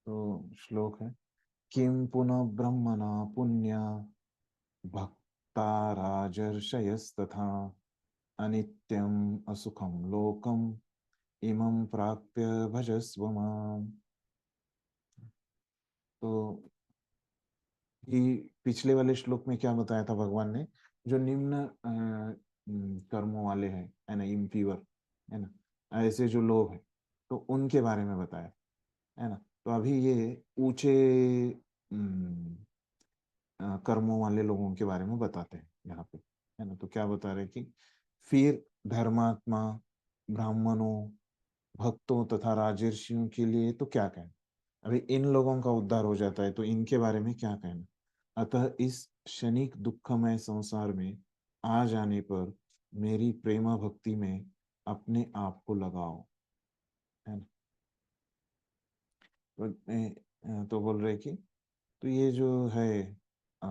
तो श्लोक है, किम पुनः ब्रह्मणा पुण्या भक्ता राजर्षयस्तथा अनित्यम असुखम लोकम इमं प्राप्य भजस्व माम। तो कि पिछले वाले श्लोक में क्या बताया था भगवान ने, जो निम्न कर्मों वाले हैं, है ना, इम्प्योर, है ना, ऐसे जो लोग हैं, तो उनके बारे में बताया, है ना। तो अभी ये ऊंचे कर्मों वाले लोगों के बारे में बताते हैं यहाँ पे, है ना। तो क्या बता रहे कि फिर धर्मात्मा, ब्राह्मणों, भक्तों तथा राजर्षियों के लिए तो क्या कहना। अभी इन लोगों का उद्धार हो जाता है तो इनके बारे में क्या कहना। अतः इस क्षणिक दुखमय संसार में आ जाने पर मेरी प्रेमा भक्ति में अपने आप को लगाओ, है ना। तो बोल रहे कि तो ये जो है अ,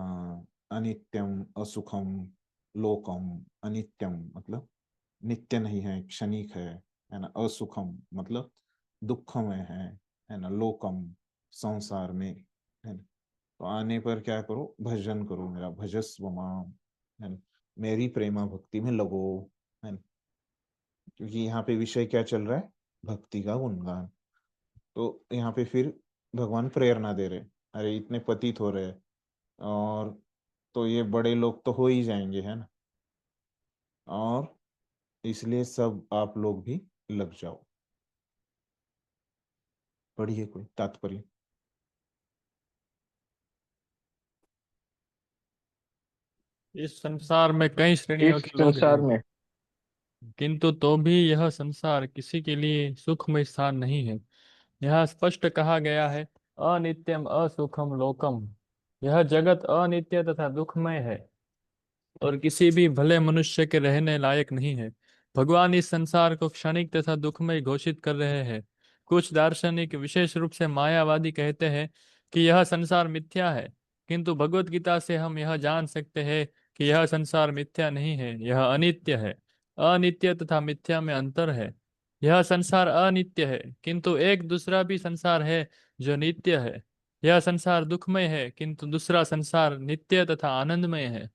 अनित्यम असुखम लोकम, अनित्यम मतलब नित्य नहीं है, क्षणिक है ना। असुखम मतलब दुखमय है ना। लोकम संसार में, है ना। तो आने पर क्या करो, भजन करो मेरा, भजस्व माम, है ना, मेरी प्रेमा भक्ति में लगो, है ना। क्योंकि यहाँ पे विषय क्या चल रहा है, भक्ति का गुणगान। तो यहाँ पे फिर भगवान प्रेरणा दे रहे, अरे इतने पतित हो रहे हैं, और तो ये बड़े लोग तो हो ही जाएंगे, है ना, और इसलिए सब आप लोग भी लग जाओ। पढ़िए कोई तात्पर्य। इस संसार में कई श्रेणियों इस के लोग संसार हैं, में किंतु तो भी यह संसार किसी के लिए सुखमय स्थान नहीं है। यह स्पष्ट कहा गया है, अनित्यम असुखम लोकम। यह जगत अनित्य तथा दुखमय है और किसी भी भले मनुष्य के रहने लायक नहीं है। भगवान इस संसार को क्षणिक तथा दुखमय घोषित कर रहे हैं। कुछ दार्शनिक, विशेष रूप से मायावादी, कहते हैं कि यह संसार मिथ्या है, किंतु भगवत गीता से हम यह जान सकते हैं कि यह संसार मिथ्या नहीं है, यह अनित्य है। अनित्य तथा मिथ्या में अंतर है। यह संसार अनित्य है, किंतु एक दूसरा भी संसार है जो नित्य है। यह संसार दुखमय है, किंतु दूसरा संसार नित्य तथा आनंदमय है।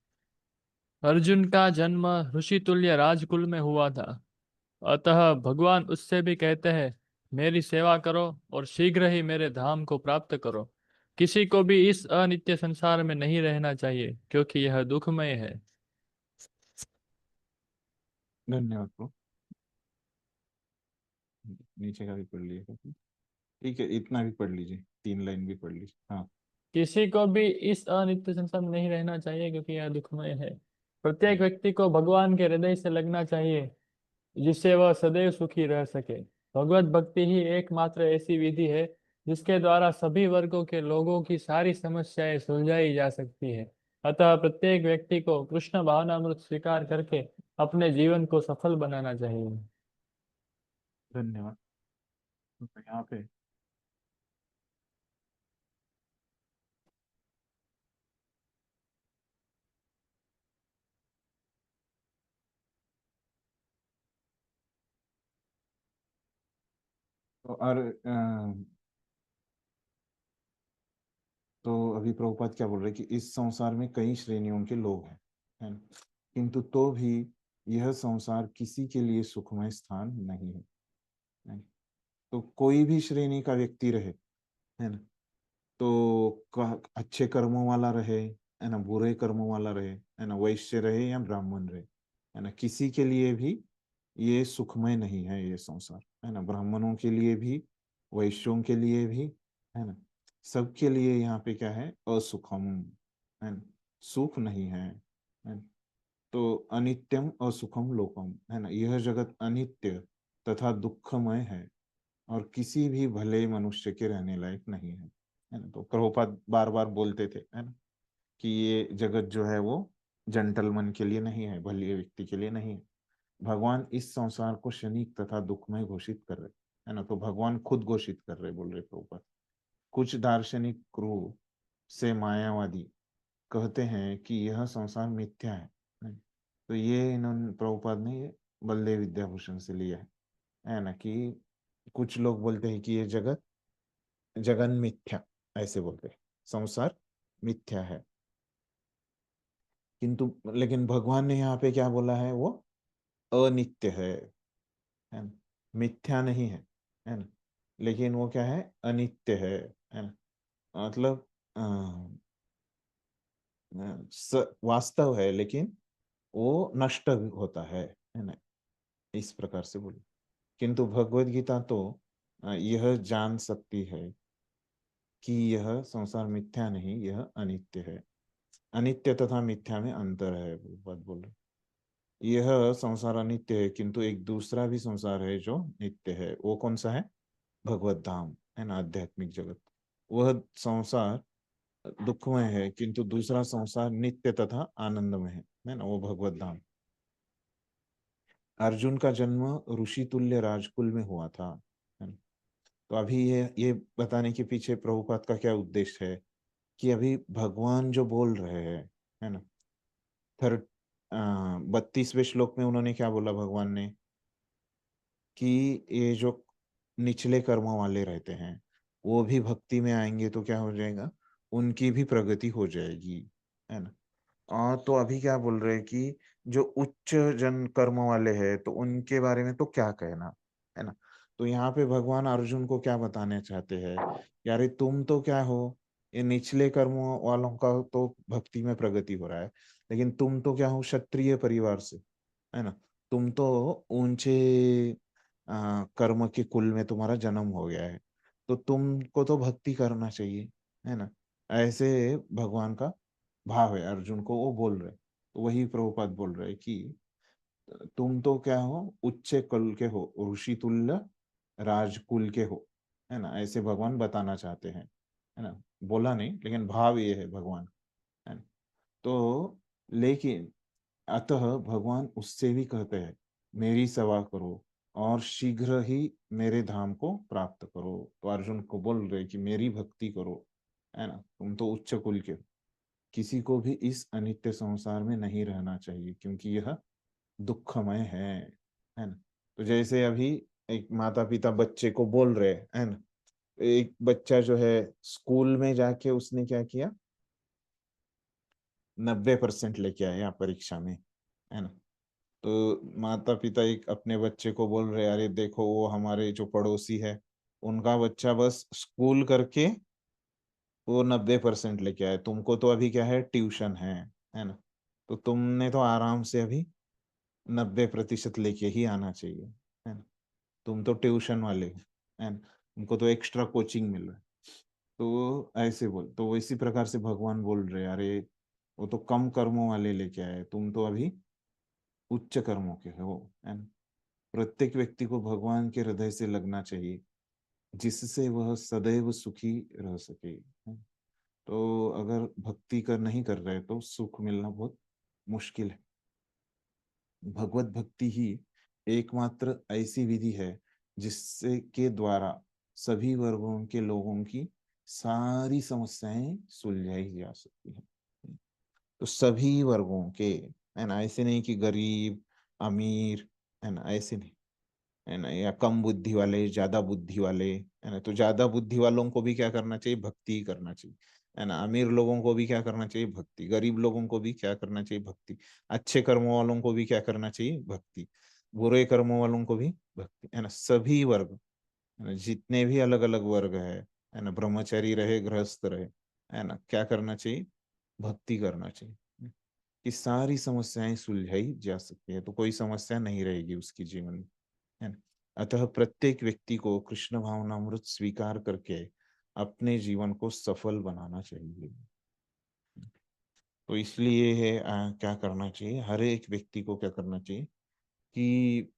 अर्जुन का जन्म ऋषितुल्य राजकुल में हुआ था, अतः भगवान उससे भी कहते हैं, मेरी सेवा करो और शीघ्र ही मेरे धाम को प्राप्त करो। किसी को भी इस अनित्य संसार में नहीं रहना चाहिए, क्योंकि यह दुखमय है। धन्यवाद प्रभु। नीचे का भी पढ़ लिया, ठीक है, इतना भी पढ़ लीजिए, 3 लाइन भी पढ़ लीजिए, हाँ। किसी को भी इस अनित्य संसार में नहीं रहना चाहिए, क्योंकि यह दुखमय है। प्रत्येक व्यक्ति को भगवान के हृदय से लगना चाहिए, जिससे वह सदैव सुखी रह सके। भगवत भक्ति ही एकमात्र ऐसी विधि है जिसके द्वारा सभी वर्गों के लोगों की सारी समस्याएं सुलझाई जा सकती है। अतः प्रत्येक व्यक्ति को कृष्ण भावनामृत स्वीकार करके अपने जीवन को सफल बनाना चाहिए। धन्यवाद। तो यहाँ पे तो तो अभी प्रभुपाद क्या बोल रहे हैं कि इस संसार में कई श्रेणियों के लोग हैं, है ना, किंतु तो भी यह संसार किसी के लिए सुखमय स्थान नहीं है। तो कोई भी श्रेणी का व्यक्ति रहे, है ना, तो अच्छे कर्मों वाला रहे, है ना, बुरे कर्मों वाला रहे, है ना, वैश्य रहे या ब्राह्मण रहे, है ना, किसी के लिए भी ये सुखमय नहीं है ये संसार, है ना। ब्राह्मणों के लिए भी, वैश्यों के लिए भी, है ना, सबके लिए यहाँ पे क्या है, असुखम, है ना, सुख नहीं है ना? तो अनित्यम असुखम लोकम, है ना, यह जगत अनित्य तथा दुखमय है और किसी भी भले मनुष्य के रहने लायक नहीं है ना। तो प्रभुपाद बार बार बोलते थे, है ना, कि ये जगत जो है वो जेंटलमैन के लिए नहीं है, भले व्यक्ति के लिए नहीं है। भगवान इस संसार को क्षणिक तथा दुखमय घोषित कर रहे, है ना। तो भगवान खुद घोषित कर रहे, बोल रहे प्रभुपाद। कुछ दार्शनिक क्रूर से मायावादी कहते हैं कि यह संसार मिथ्या है। तो ये इन्होंने, प्रभुपाद ने ये बलदेव विद्याभूषण से लिया है ना, कि कुछ लोग बोलते हैं कि ये जगत जगन मिथ्या, ऐसे बोलते हैं, संसार मिथ्या है। किंतु लेकिन भगवान ने यहाँ पे क्या बोला है, वो अनित्य है ना, मिथ्या नहीं है ना, लेकिन वो क्या है, अनित्य है ना, मतलब वास्तव है, लेकिन वो नष्ट होता है ना, इस प्रकार से बोले। किंतु भगवत गीता तो यह जान सकती है कि यह संसार मिथ्या नहीं, यह अनित्य है। अनित्य तथा मिथ्या में अंतर है, वो बात बोल रहे। यह संसार अनित्य है, किंतु एक दूसरा भी संसार है जो नित्य है। वो कौन सा है? भगवत धाम है ना, आध्यात्मिक जगत। वह संसार दुखमय है, किंतु दूसरा संसार नित्य तथा आनंदमय है ना, वो भगवत धाम। अर्जुन का जन्म ऋषि तुल्य राजकुल में हुआ था, है ना? तो अभी ये बताने के पीछे प्रभुपाद का क्या उद्देश्य है कि अभी भगवान जो बोल रहे हैं, है ना, थर्ड 32वें श्लोक में उन्होंने क्या बोला भगवान ने, कि ये जो निचले कर्मों वाले रहते हैं वो भी भक्ति में आएंगे तो क्या हो जाएगा, उनकी भी प्रगति हो जाएगी, है ना। तो अभी क्या बोल रहे हैं कि जो उच्च जन कर्म वाले हैं तो उनके बारे में तो क्या कहना, है ना। तो यहाँ पे भगवान अर्जुन को क्या बताना चाहते हैं, यार तुम तो क्या हो, ये निचले कर्मों वालों का तो भक्ति में प्रगति हो रहा है, लेकिन तुम तो क्या हो, क्षत्रिय परिवार से, है ना, तुम तो ऊंचे कर्म के कुल में तुम्हारा जन्म हो गया है, तो तुमको तो भक्ति करना चाहिए, है ना। ऐसे भगवान का भाव है, अर्जुन को वो बोल रहे। तो वही प्रभुपाद बोल रहे कि तुम तो क्या हो, उच्च कुल के हो, ऋषि तुल्य राजकुल के हो, है ना, ऐसे भगवान बताना चाहते हैं, है ना। बोला नहीं, लेकिन भाव ये है भगवान, है ना। तो लेकिन अतः भगवान उससे भी कहते हैं, मेरी सेवा करो और शीघ्र ही मेरे धाम को प्राप्त करो। तो अर्जुन को बोल रहे कि मेरी भक्ति करो, है ना, तुम तो उच्च कुल के हो। किसी को भी इस अनित्य संसार में नहीं रहना चाहिए, क्योंकि यह दुखमय है ना। तो जैसे अभी एक माता पिता बच्चे को बोल रहे हैं, है ना, एक बच्चा जो है स्कूल में जाके उसने क्या किया, 90% लेके आया परीक्षा में, है ना। तो माता पिता एक अपने बच्चे को बोल रहे, अरे देखो वो हमारे जो पड़ोसी है उनका बच्चा बस स्कूल करके वो 90% लेके आए, तुमको तो अभी क्या है, ट्यूशन है ना। तो तुमने तो आराम से अभी 90% लेके ही आना चाहिए, है ना। तुम तो ट्यूशन वाले हो, है ना, तुमको तो एक्स्ट्रा कोचिंग मिल रहा है। तो ऐसे बोल, तो इसी प्रकार से भगवान बोल रहे, अरे वो तो कम कर्मों वाले लेके आए, तुम तो अभी उच्च कर्मों के हो, है ना। प्रत्येक व्यक्ति को भगवान के हृदय से लगना चाहिए, जिससे वह सदैव सुखी रह सके, है। तो अगर भक्ति कर नहीं कर रहे तो सुख मिलना बहुत मुश्किल है। भगवत भक्ति ही एकमात्र ऐसी विधि है जिससे के द्वारा सभी वर्गों के लोगों की सारी समस्याएं सुलझाई जा सकती है। तो सभी वर्गों के, है ना, ऐसे नहीं कि गरीब अमीर, है ना, ऐसे नहीं, है ना, या कम बुद्धि वाले ज्यादा बुद्धि वाले, है ना। तो ज्यादा बुद्धि वालों को भी क्या करना चाहिए, भक्ति ही करना चाहिए, है ना। अमीर लोगों को भी क्या करना चाहिए, भक्ति। गरीब लोगों को भी क्या करना चाहिए, भक्ति। अच्छे कर्मों वालों को भी क्या करना चाहिए, भक्ति। बुरे कर्मों वालों को भी भक्ति, है ना। सभी वर्ग, है ना, जितने भी अलग अलग वर्ग है ना, ब्रह्मचारी रहे गृहस्थ रहे, है ना, क्या करना चाहिए, भक्ति करना चाहिए, कि सारी समस्याएं सुलझाई जा सकती है, तो कोई समस्या नहीं रहेगी उसकी जीवन में, है ना। अतः प्रत्येक व्यक्ति को कृष्ण भावनामृत स्वीकार करके अपने जीवन को सफल बनाना चाहिए। तो इसलिए है क्या करना चाहिए, हर एक व्यक्ति को क्या करना चाहिए कि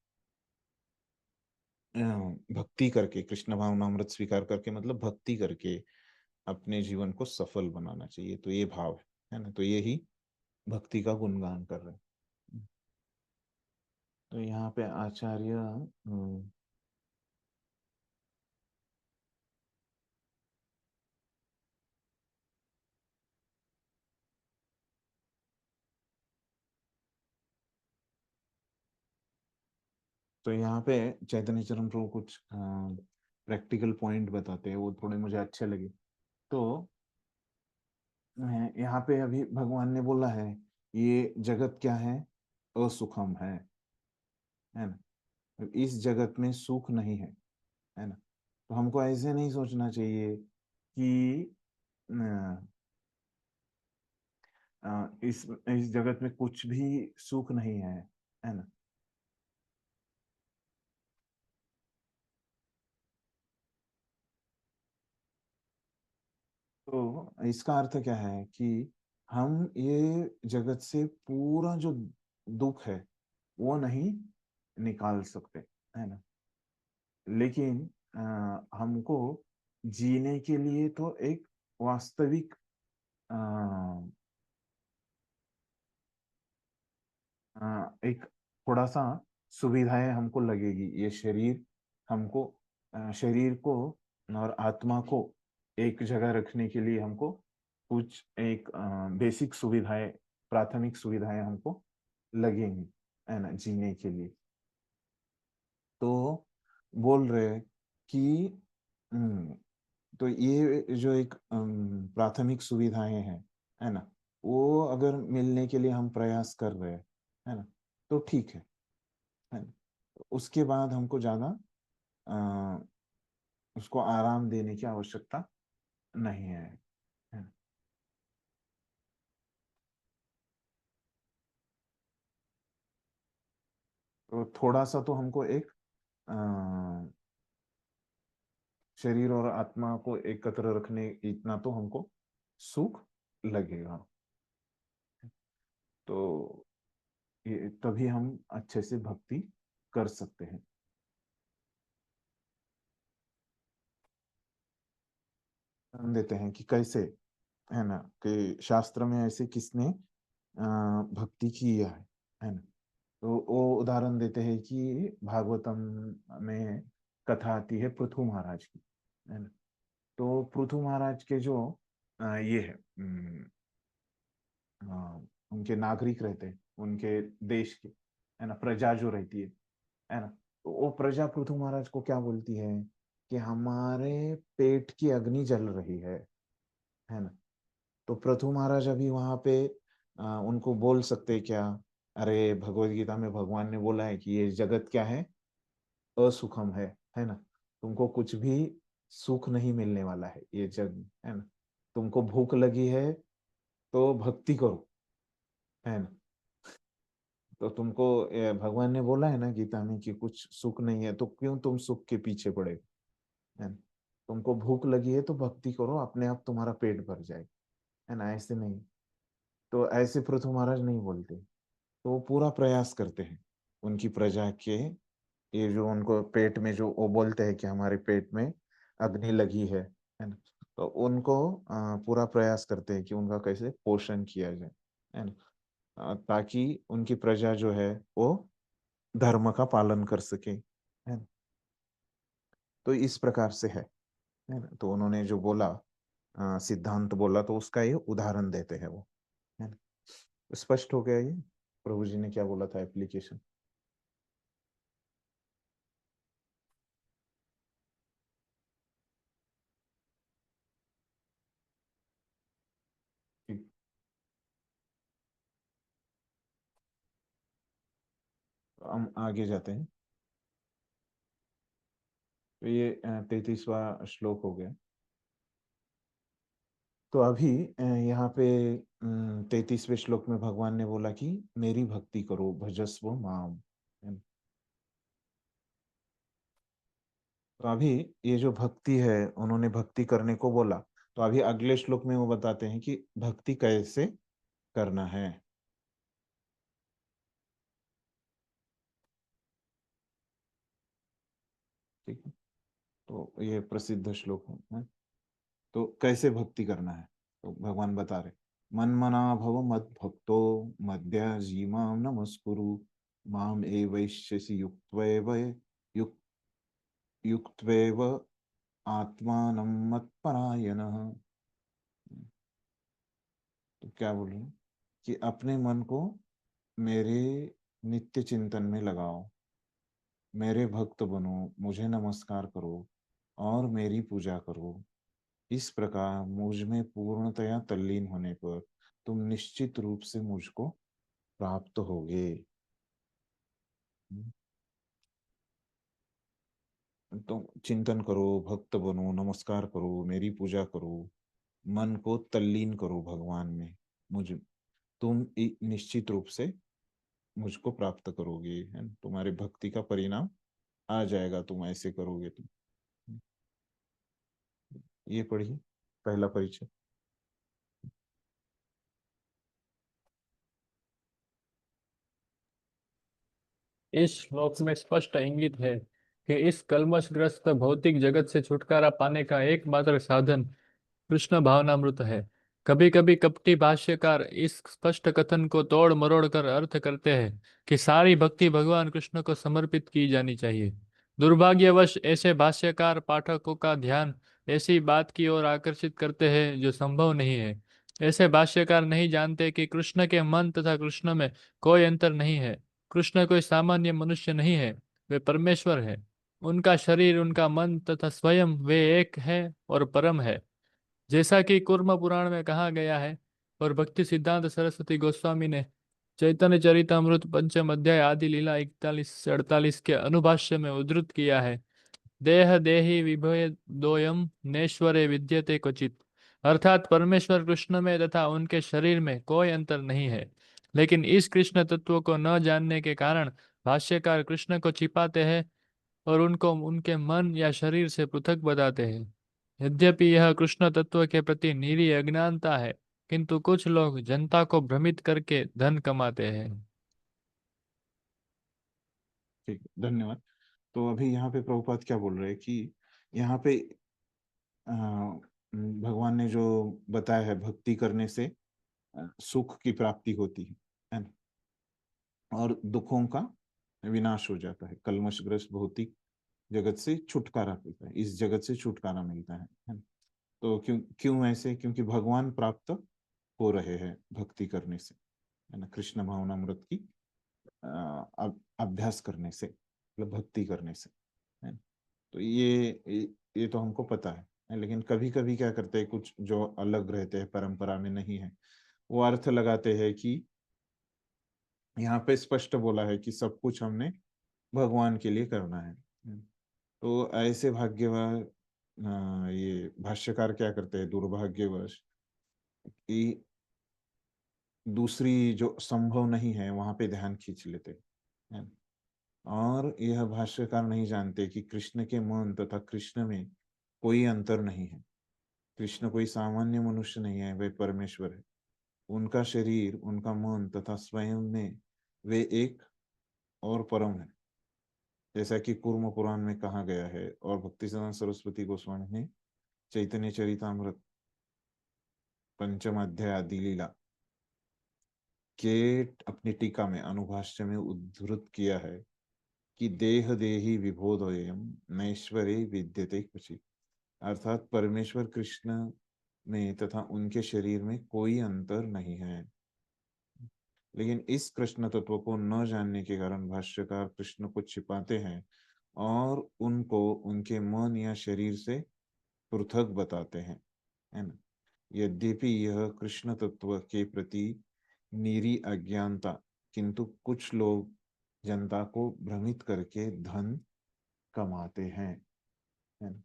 भक्ति करके, कृष्ण भावनामृत स्वीकार करके मतलब भक्ति करके अपने जीवन को सफल बनाना चाहिए। तो ये भाव है ना, तो ये ही भक्ति का गुणगान कर रहे हैं। तो यहाँ पे आचार्य तो यहाँ पे चैतन्य चरण प्रभु कुछ प्रैक्टिकल पॉइंट बताते हैं, वो थोड़े मुझे अच्छे लगे। तो यहाँ पे अभी भगवान ने बोला है ये जगत क्या है, असुखम है ना। इस जगत में सुख नहीं है ना। तो हमको ऐसे नहीं सोचना चाहिए कि इस जगत में कुछ भी सुख नहीं है ना। तो इसका अर्थ क्या है कि हम ये जगत से पूरा जो दुख है वो नहीं निकाल सकते, है ना। लेकिन हमको जीने के लिए तो एक वास्तविक अ, एक थोड़ा सा सुविधाएं हमको लगेगी। ये शरीर हमको शरीर को और आत्मा को एक जगह रखने के लिए हमको कुछ एक बेसिक सुविधाएं, प्राथमिक सुविधाएं हमको लगेंगी, है ना, जीने के लिए। तो बोल रहे कि हम्म, तो ये जो एक प्राथमिक सुविधाएं हैं, है ना, वो अगर मिलने के लिए हम प्रयास कर रहे हैं, है ना, तो ठीक है ना। उसके बाद हमको ज्यादा अ, उसको आराम देने की आवश्यकता नहीं है ना? तो थोड़ा सा तो हमको एक अ, शरीर और आत्मा को एकत्र रखने इतना तो हमको सुख लगेगा। तो ये तभी हम अच्छे से भक्ति कर सकते हैं। हम देते हैं कि कैसे, है ना, कि शास्त्र में ऐसे किसने भक्ति की है ना। तो वो उदाहरण देते हैं कि भागवतम में कथा आती है पृथु महाराज की, है ना। तो पृथु महाराज के जो ये है उनके नागरिक रहते हैं, उनके देश के, है ना, प्रजा जो रहती है ना। तो वो प्रजा पृथु महाराज को क्या बोलती है कि हमारे पेट की अग्नि जल रही है ना। तो पृथु महाराज अभी वहां पे उनको बोल सकते क्या, अरे भगवत गीता में भगवान ने बोला है कि ये जगत क्या है, असुखम है ना। तुमको कुछ भी सुख नहीं मिलने वाला है ये जग, है ना। तुमको भूख लगी है तो भक्ति करो, है ना। तो तुमको भगवान ने बोला है ना गीता में कि कुछ सुख नहीं है, तो क्यों तुम सुख के पीछे पड़े, है ना। तुमको भूख लगी है तो भक्ति करो, अपने आप तुम्हारा पेट भर जाएगा, है ना। ऐसे नहीं, तो ऐसे पृथु महाराज नहीं बोलते। तो वो पूरा प्रयास करते हैं उनकी प्रजा के, ये जो उनको पेट में जो वो बोलते हैं कि हमारे पेट में अग्नि लगी है ना। तो उनको पूरा प्रयास करते हैं कि उनका कैसे पोषण किया जाए, है ना। ताकि उनकी प्रजा जो है वो धर्म का पालन कर सके, है ना। तो इस प्रकार से है ना। तो उन्होंने जो बोला सिद्धांत बोला, तो उसका ये उदाहरण देते हैं वो, है ना। स्पष्ट हो गया ये प्रभु जी ने क्या बोला था, एप्लीकेशन। ठीक। तो हम आगे जाते हैं। तो ये 33वां श्लोक हो गया। तो अभी यहाँ पे 33वें श्लोक में भगवान ने बोला कि मेरी भक्ति करो, भजस्व माम, है ना? तो अभी ये जो भक्ति है, उन्होंने भक्ति करने को बोला। तो अभी अगले श्लोक में वो बताते हैं कि भक्ति कैसे करना है। ठीक है। तो ये प्रसिद्ध श्लोक है। तो कैसे भक्ति करना है, तो भगवान बता रहे, मन मना भव मद भक्तो मध्य जीमाम नमस्कुरु माम एवैष्यसि युक्त्वैव युक् युक्त्वैव आत्मानं मत्परायणः। तो क्या बोल रहे हैं कि अपने मन को मेरे नित्य चिंतन में लगाओ, मेरे भक्त बनो, मुझे नमस्कार करो, और मेरी पूजा करो। इस प्रकार मुझ में पूर्णतया तल्लीन होने पर तुम निश्चित रूप से मुझको प्राप्त होगे। तो चिंतन करो, भक्त बनो, नमस्कार करो, मेरी पूजा करो, मन को तल्लीन करो भगवान में। मुझ तुम निश्चित रूप से मुझको प्राप्त करोगे, है ना? तुम्हारे भक्ति का परिणाम आ जाएगा, तुम ऐसे करोगे तो। ये पढ़िए पहला परिचय। इस श्लोक में स्पष्ट इंगित है कि इस कल्मशग्रस्त भौतिक जगत से छुटकारा पाने का एकमात्र साधन कृष्ण भावनामृत है। कभी कभी कपटी भाष्यकार इस स्पष्ट कथन को तोड़ मरोड़ कर अर्थ करते हैं कि सारी भक्ति भगवान कृष्ण को समर्पित की जानी चाहिए। दुर्भाग्यवश ऐसे भाष्यकार पाठकों का ध्यान ऐसी बात की ओर आकर्षित करते हैं जो संभव नहीं है। ऐसे भाष्यकार नहीं जानते कि कृष्ण के मन तथा कृष्ण में कोई अंतर नहीं है। कृष्ण कोई सामान्य मनुष्य नहीं है, वे परमेश्वर है। उनका शरीर, उनका मन तथा स्वयं वे एक है और परम है, जैसा कि कूर्म पुराण में कहा गया है और भक्ति सिद्धांत सरस्वती गोस्वामी ने चैतन्य चरितामृत पंचम अध्याय आदि लीला 41 से 48 के अनुभाष्य में उद्धृत किया है। देह देही विभेदोयम नेश्वरे विद्यते क्वचित, अर्थात परमेश्वर कृष्ण में तथा उनके शरीर में कोई अंतर नहीं है। लेकिन इस कृष्ण तत्व को न जानने के कारण भाष्यकार कृष्ण को छिपाते हैं और उनको उनके मन या शरीर से पृथक बताते हैं। यद्यपि यह कृष्ण तत्व के प्रति निरी अज्ञानता है, किंतु कुछ लोग जनता को भ्रमित करके धन कमाते हैं। ठीक है, धन्यवाद। तो अभी यहाँ पे प्रभुपाद क्या बोल रहे हैं कि यहाँ पे भगवान ने जो बताया है, भक्ति करने से सुख की प्राप्ति होती है ना? और दुखों का विनाश हो जाता है, कल्मशग्रस्त भौतिक जगत से छुटकारा मिलता है, इस जगत से छुटकारा मिलता है ना? तो क्यों क्यों ऐसे? क्योंकि भगवान प्राप्त हो रहे हैं भक्ति करने से, है ना? कृष्ण भावनामृत की अभ्यास करने से, मतलब भक्ति करने से, है ना? तो ये तो हमको पता है, लेकिन कभी कभी क्या करते हैं, कुछ जो अलग रहते हैं, परंपरा में नहीं है, वो अर्थ लगाते हैं कि यहाँ पे स्पष्ट बोला है कि सब कुछ हमने भगवान के लिए करना है। तो ऐसे भाग्यवान ये भाष्यकार क्या करते हैं, दुर्भाग्यवश, कि दूसरी जो संभव नहीं है वहां पे ध्यान खींच लेते हैं। और यह भाष्यकार नहीं जानते कि कृष्ण के मन तथा कृष्ण में कोई अंतर नहीं है। कृष्ण कोई सामान्य मनुष्य नहीं है, वे परमेश्वर है। उनका शरीर, उनका मन तथा स्वयं में वे एक और परम है, जैसा कि कूर्म पुराण में कहा गया है और भक्तिसिद्धांत सरस्वती गोस्वामी ने चैतन्य चरितामृत पंचम अध्याय आदि लीला के अपनी टीका में, अनुभाष्य में उद्धृत किया है कि देह देही विभोदयम नैश्वरे विद्यते क्वचित, अर्थात परमेश्वर कृष्ण में तथा उनके शरीर में कोई अंतर नहीं है। लेकिन इस कृष्ण तत्व को न जानने के कारण भाष्यकार कृष्ण को छिपाते हैं और उनको उनके मन या शरीर से पृथक बताते हैं, है ना? यद्यपि यह कृष्ण तत्व के प्रति निरी अज्ञानता, किंतु कुछ लोग जनता को भ्रमित करके धन कमाते हैं, है ना?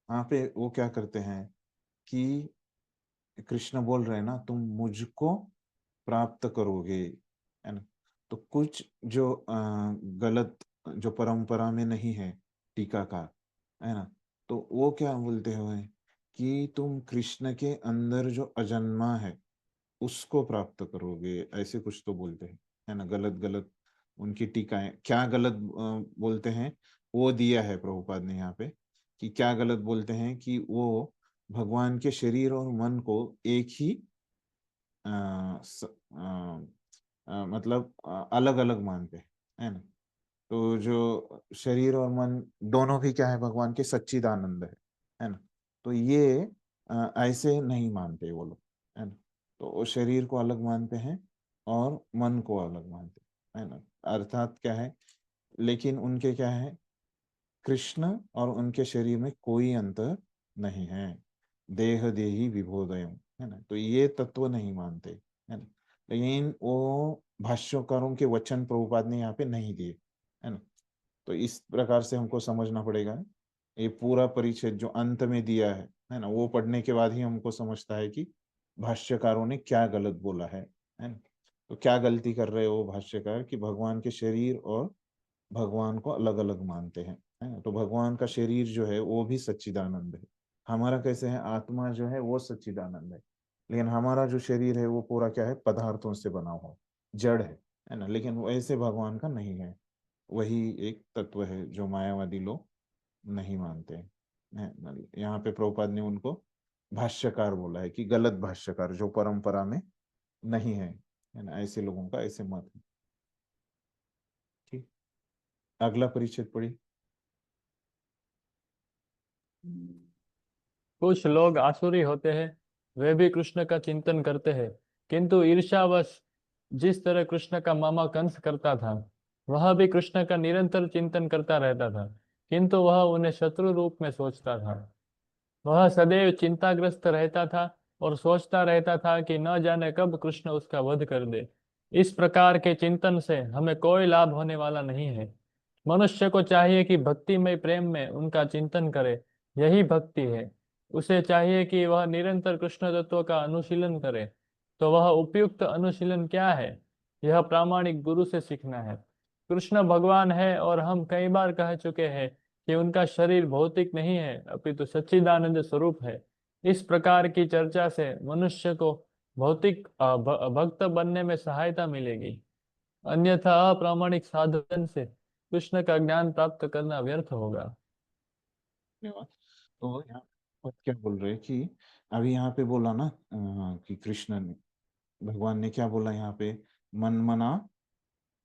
यहाँ पे वो क्या करते हैं कि कृष्ण बोल रहे हैं ना, तुम मुझको प्राप्त करोगे, है ना? तो कुछ जो गलत, जो परंपरा में नहीं है, टीकाकार, है ना, तो वो क्या बोलते हुए कि तुम कृष्ण के अंदर जो अजन्मा है उसको प्राप्त करोगे, ऐसे कुछ तो बोलते हैं, है ना? गलत गलत उनकी टीकाएं, क्या गलत बोलते हैं वो दिया है प्रभुपाद ने यहाँ पे, कि क्या गलत बोलते हैं कि वो भगवान के शरीर और मन को एक ही मतलब अलग अलग मानते हैं, है ना? तो जो शरीर और मन दोनों भी क्या है, भगवान के सच्चिदानंद है ना? तो ये ऐसे नहीं मानते वो लोग, है ना? तो वो शरीर को अलग मानते हैं और मन को अलग मानते हैं, है ना। अर्थात क्या है, लेकिन उनके क्या है, कृष्ण और उनके शरीर में कोई अंतर नहीं है। देह देही विभोदयम, है ना, तो ये तत्व नहीं मानते, है ना। लेकिन वो भाष्यकारों के वचन प्रभुपाद ने यहाँ पे नहीं दिए, है ना। तो इस प्रकार से हमको समझना पड़ेगा। ये पूरा परिच्छेद जो अंत में दिया है ना, वो पढ़ने के बाद ही हमको समझता है कि भाष्यकारों ने क्या गलत बोला है ना। तो क्या गलती कर रहे हो भाष्यकार, कि भगवान के शरीर और भगवान को अलग अलग मानते हैं, है ना। तो भगवान का शरीर जो है वो भी सच्चिदानंद है। हमारा कैसे है, आत्मा जो है वो सच्चिदानंद है, लेकिन हमारा जो शरीर है वो पूरा क्या है, पदार्थों से बना हुआ जड़ है ना। लेकिन वैसे भगवान का नहीं है। वही एक तत्व है जो मायावादी लोग नहीं मानते हैं, है। यहाँ पे प्रभुपाद ने उनको भाष्यकार बोला है कि गलत भाष्यकार, जो परंपरा में नहीं है ना, ऐसे लोगों का ऐसे मत है। ठीक, अगला परिच्छेद पढ़ी। कुछ लोग आसुरी होते हैं, वे भी कृष्ण का चिंतन करते हैं, किंतु ईर्ष्यावश जिस तरह कृष्ण का मामा कंस करता था, वह भी कृष्ण का निरंतर चिंतन करता रहता था, किंतु वह उन्हें शत्रु रूप में सोचता था। वह सदैव चिंताग्रस्त रहता था और सोचता रहता था कि न जाने कब कृष्ण उसका वध कर दे। इस प्रकार के चिंतन से हमें कोई लाभ होने वाला नहीं है। मनुष्य को चाहिए कि भक्तिमय प्रेम में उनका चिंतन करे, यही भक्ति है। उसे चाहिए कि वह निरंतर कृष्ण तत्व का अनुशीलन करे। तो वह उपयुक्त अनुशीलन क्या है? यह प्रामाणिक गुरु से सीखना है। कृष्ण भगवान है और हम कई बार कह चुके हैं कि उनका शरीर भौतिक नहीं है, अपितु सच्चिदानंद स्वरूप है। इस प्रकार की चर्चा से मनुष्य को भौतिक भक्त बनने में सहायता मिलेगी, अन्यथा अप्रामाणिक साधन से कृष्ण का ज्ञान प्राप्त करना व्यर्थ होगा। धन्यवाद। तो यहाँ पर क्या बोल रहे हैं कि अभी यहाँ पे बोला ना, कि कृष्ण ने, भगवान ने क्या बोला यहाँ पे, मन मना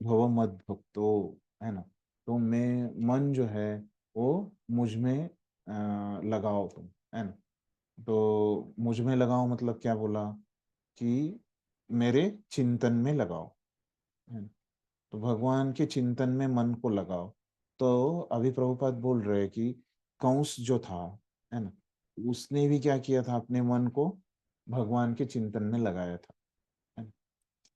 भव मद भक्तो, है ना। तो मैं मन जो है वो मुझ में लगाओ तुम, है ना। तो मुझ में लगाओ मतलब क्या बोला, कि मेरे चिंतन में लगाओ, है ना। तो भगवान के चिंतन में मन को लगाओ। तो अभी प्रभुपाद बोल रहे हैं कि कंस जो था, है ना, उसने भी क्या किया था, अपने मन को भगवान के चिंतन में लगाया था, है ना।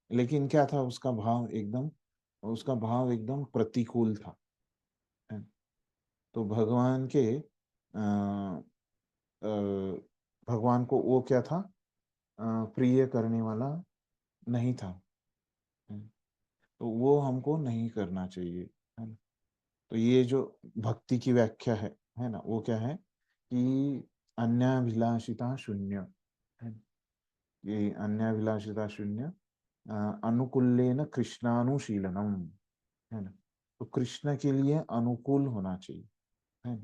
लेकिन क्या था, उसका भाव एकदम प्रतिकूल था, है ना। तो अ, भगवान को वो क्या था, प्रिय करने वाला नहीं था, है ना। तो वो हमको नहीं करना चाहिए, है ना। तो ये जो भक्ति की व्याख्या है ना, वो क्या है कि अन्याभिलाषिता शून्य, है ना। ये अन्याभिलाषिता शून्य, अनुकूल्येन कृष्णानुशीलनम, है ना। तो कृष्ण के लिए अनुकूल होना चाहिए, है ना।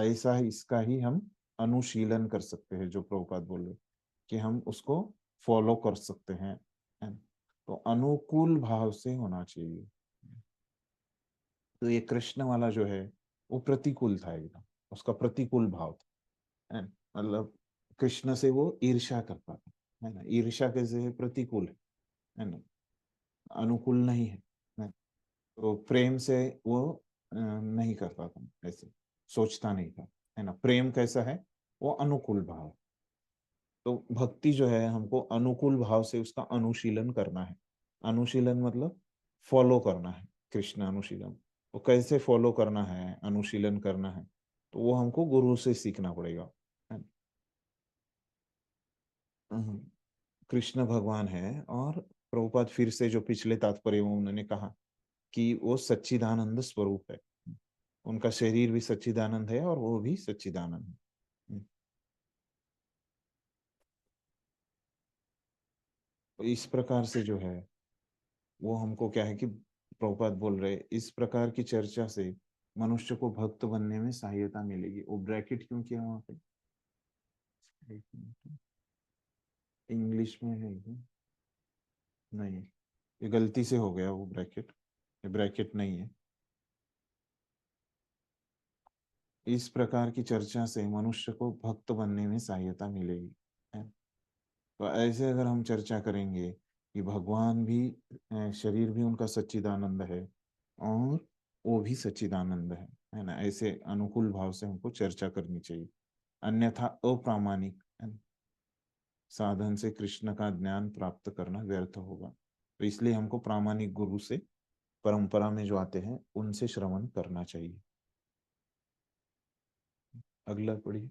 ऐसा ही इसका ही हम अनुशीलन कर सकते हैं, जो प्रभुपाद बोल रहे कि हम उसको फॉलो कर सकते हैं, है ना। तो अनुकूल भाव से होना चाहिए। तो ये कृष्ण वाला जो है वो प्रतिकूल था एकदम, उसका प्रतिकूल भाव था, है ना। मतलब कृष्ण से वो ईर्ष्या करता था, है ना। ईर्ष्या कैसे है, प्रतिकूल है ना, अनुकूल नहीं है। तो प्रेम से वो नहीं करता था ऐसे, सोचता नहीं था, है ना। प्रेम कैसा है, वो अनुकूल भाव। तो भक्ति जो है हमको अनुकूल भाव से उसका अनुशीलन करना है। अनुशीलन मतलब फॉलो करना है, कृष्ण अनुशीलन। तो कैसे फॉलो करना है, अनुशीलन करना है, तो वो हमको गुरु से सीखना पड़ेगा, है ना। कृष्ण भगवान है, और प्रभुपाद फिर से जो पिछले तात्पर्य में उन्होंने कहा कि वो सच्चिदानंद स्वरूप है, उनका शरीर भी सच्चिदानंद है और वो भी सच्चिदानंद है। तो इस प्रकार से जो है वो हमको क्या है कि प्रभुपाद बोल रहे इस प्रकार की चर्चा से मनुष्य को भक्त बनने में सहायता मिलेगी। वो ब्रैकेट क्यों किया वहां पे, एक मिनट, इंग्लिश में है क्या? नहीं, ये गलती से हो गया वो ब्रैकेट, ये ब्रैकेट नहीं है। इस प्रकार की चर्चा से मनुष्य को भक्त बनने में सहायता मिलेगी, है। तो ऐसे अगर हम चर्चा करेंगे कि भगवान भी, शरीर भी उनका सच्चिदानंद है और वो भी सच्चिदानंद है ना, ऐसे अनुकूल भाव से हमको चर्चा करनी चाहिए। अन्यथा अप्रामाणिक साधन से कृष्ण का ज्ञान प्राप्त करना व्यर्थ होगा। तो इसलिए हमको प्रामाणिक गुरु से, परंपरा में जो आते हैं उनसे श्रवण करना चाहिए। अगला पढ़िए।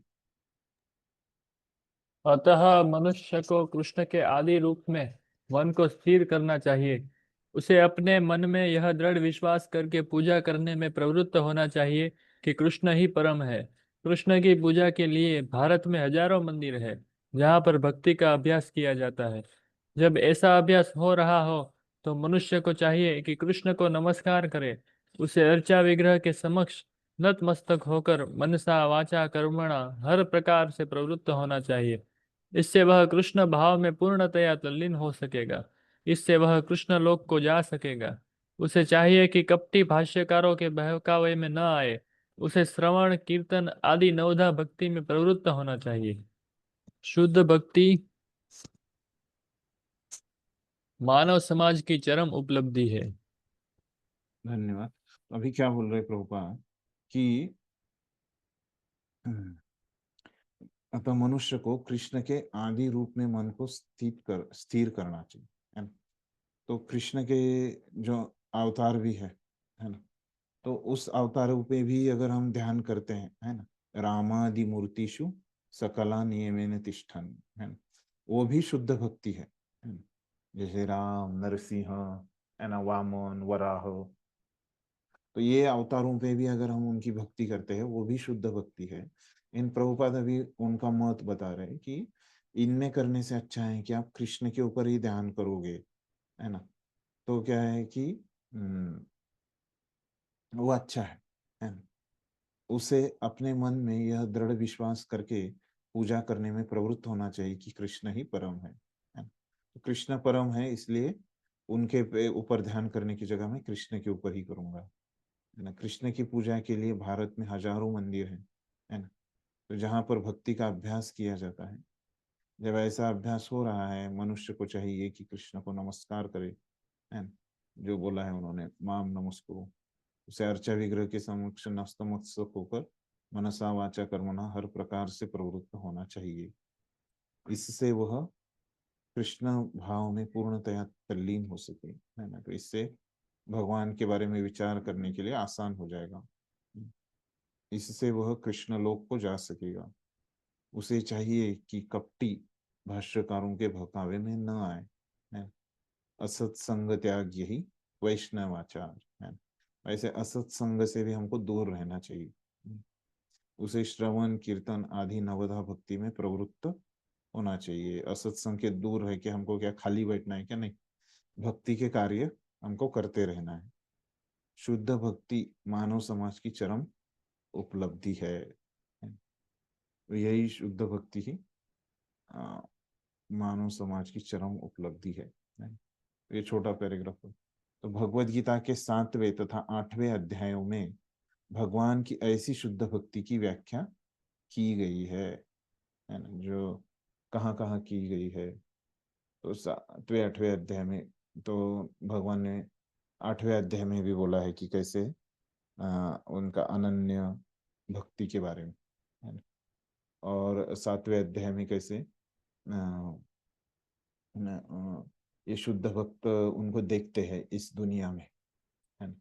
अतः मनुष्य को कृष्ण के आदि रूप में मन को स्थिर करना चाहिए। उसे अपने मन में यह दृढ़ विश्वास करके पूजा करने में प्रवृत्त होना चाहिए कि कृष्ण ही परम है। कृष्ण की पूजा के लिए भारत में हजारों मंदिर है जहाँ पर भक्ति का अभ्यास किया जाता है। जब ऐसा अभ्यास हो रहा हो तो मनुष्य को चाहिए कि कृष्ण को नमस्कार करे। उसे अर्चा विग्रह के समक्ष नतमस्तक होकर मनसा वाचा कर्मणा हर प्रकार से प्रवृत्त होना चाहिए। इससे वह कृष्ण भाव में पूर्णतया तल्लीन हो सकेगा। इससे वह कृष्ण लोक को जा सकेगा। उसे चाहिए कि कपटी भाष्यकारों के बहकावे में न आए। उसे श्रवण कीर्तन आदि नवधा भक्ति में प्रवृत्त होना चाहिए। शुद्ध भक्ति मानव समाज की चरम उपलब्धि है। धन्यवाद। अभी क्या बोल रहे प्रभुपाद कि अतः मनुष्य को कृष्ण के आदि रूप में मन को स्थिर करना चाहिए, है ना। तो कृष्ण के जो अवतार भी है ना, तो उस अवतारों पे भी अगर हम ध्यान करते हैं, है ना, रामादि मूर्तिषु सकला नियमेन तिष्ठन्, है ना, वो भी शुद्ध भक्ति है ना। जैसे राम, नरसिंह, है ना, वामन, वराह, तो ये अवतारों पे भी अगर हम उनकी भक्ति करते हैं वो भी शुद्ध भक्ति है। इन प्रभुपाद अभी उनका मत बता रहे हैं कि इनमें करने से अच्छा है कि आप कृष्ण के ऊपर ही ध्यान करोगे, है ना। तो क्या है कि वो अच्छा है ना। उसे अपने मन में यह दृढ़ विश्वास करके पूजा करने में प्रवृत्त होना चाहिए कि कृष्ण ही परम है ना। तो कृष्ण परम है, इसलिए उनके ऊपर ध्यान करने की जगह मैं कृष्ण के ऊपर ही करूंगा, है ना। कृष्ण की पूजा के लिए भारत में हजारों मंदिर हैं, है ना। तो जहाँ पर भक्ति का अभ्यास किया जाता है, जब ऐसा अभ्यास हो रहा है, मनुष्य को चाहिए कि कृष्ण को नमस्कार करे, है ना। जो बोला है उन्होंने, माम नमस्कुरु, उसे अर्चा विग्रह के समक्ष नतमस्तक होकर मनसा वाचा कर्मणा हर प्रकार से प्रवृत्त होना चाहिए। इससे वह कृष्ण भाव में पूर्णतया तल्लीन हो सके, है ना। तो इससे भगवान के बारे में विचार करने के लिए आसान हो जाएगा। इससे वह कृष्ण लोक को जा सकेगा। उसे चाहिए कि कपटी भाष्यकारों के भकावे में न आए, है। असत संग त्याग यही वैष्णवाचार है। वैसे असत संग से भी हमको दूर रहना चाहिए। उसे श्रवण कीर्तन आदि नवधा भक्ति में प्रवृत्त होना चाहिए। असत संग के दूर है कि हमको क्या खाली बैठना है क्या, नहीं, भक्ति के कार्य हमको करते रहना है। शुद्ध भक्ति मानव समाज की चरम उपलब्धि है। तो यही शुद्ध भक्ति ही मानव समाज की चरम उपलब्धि है। ये छोटा पैराग्राफ है। तो भगवत गीता के 7वें तथा 8वें अध्यायों में भगवान की ऐसी शुद्ध भक्ति की व्याख्या की गई है ना, जो कहाँ कहाँ की गई है। तो 7वें 8वें अध्याय में तो भगवान ने 8वें अध्याय में भी बोला है कि कैसे उनका अनन्य भक्ति के बारे में, है ना। और 7वें अध्याय में कैसे ये शुद्ध भक्त उनको देखते हैं इस दुनिया में, है ना।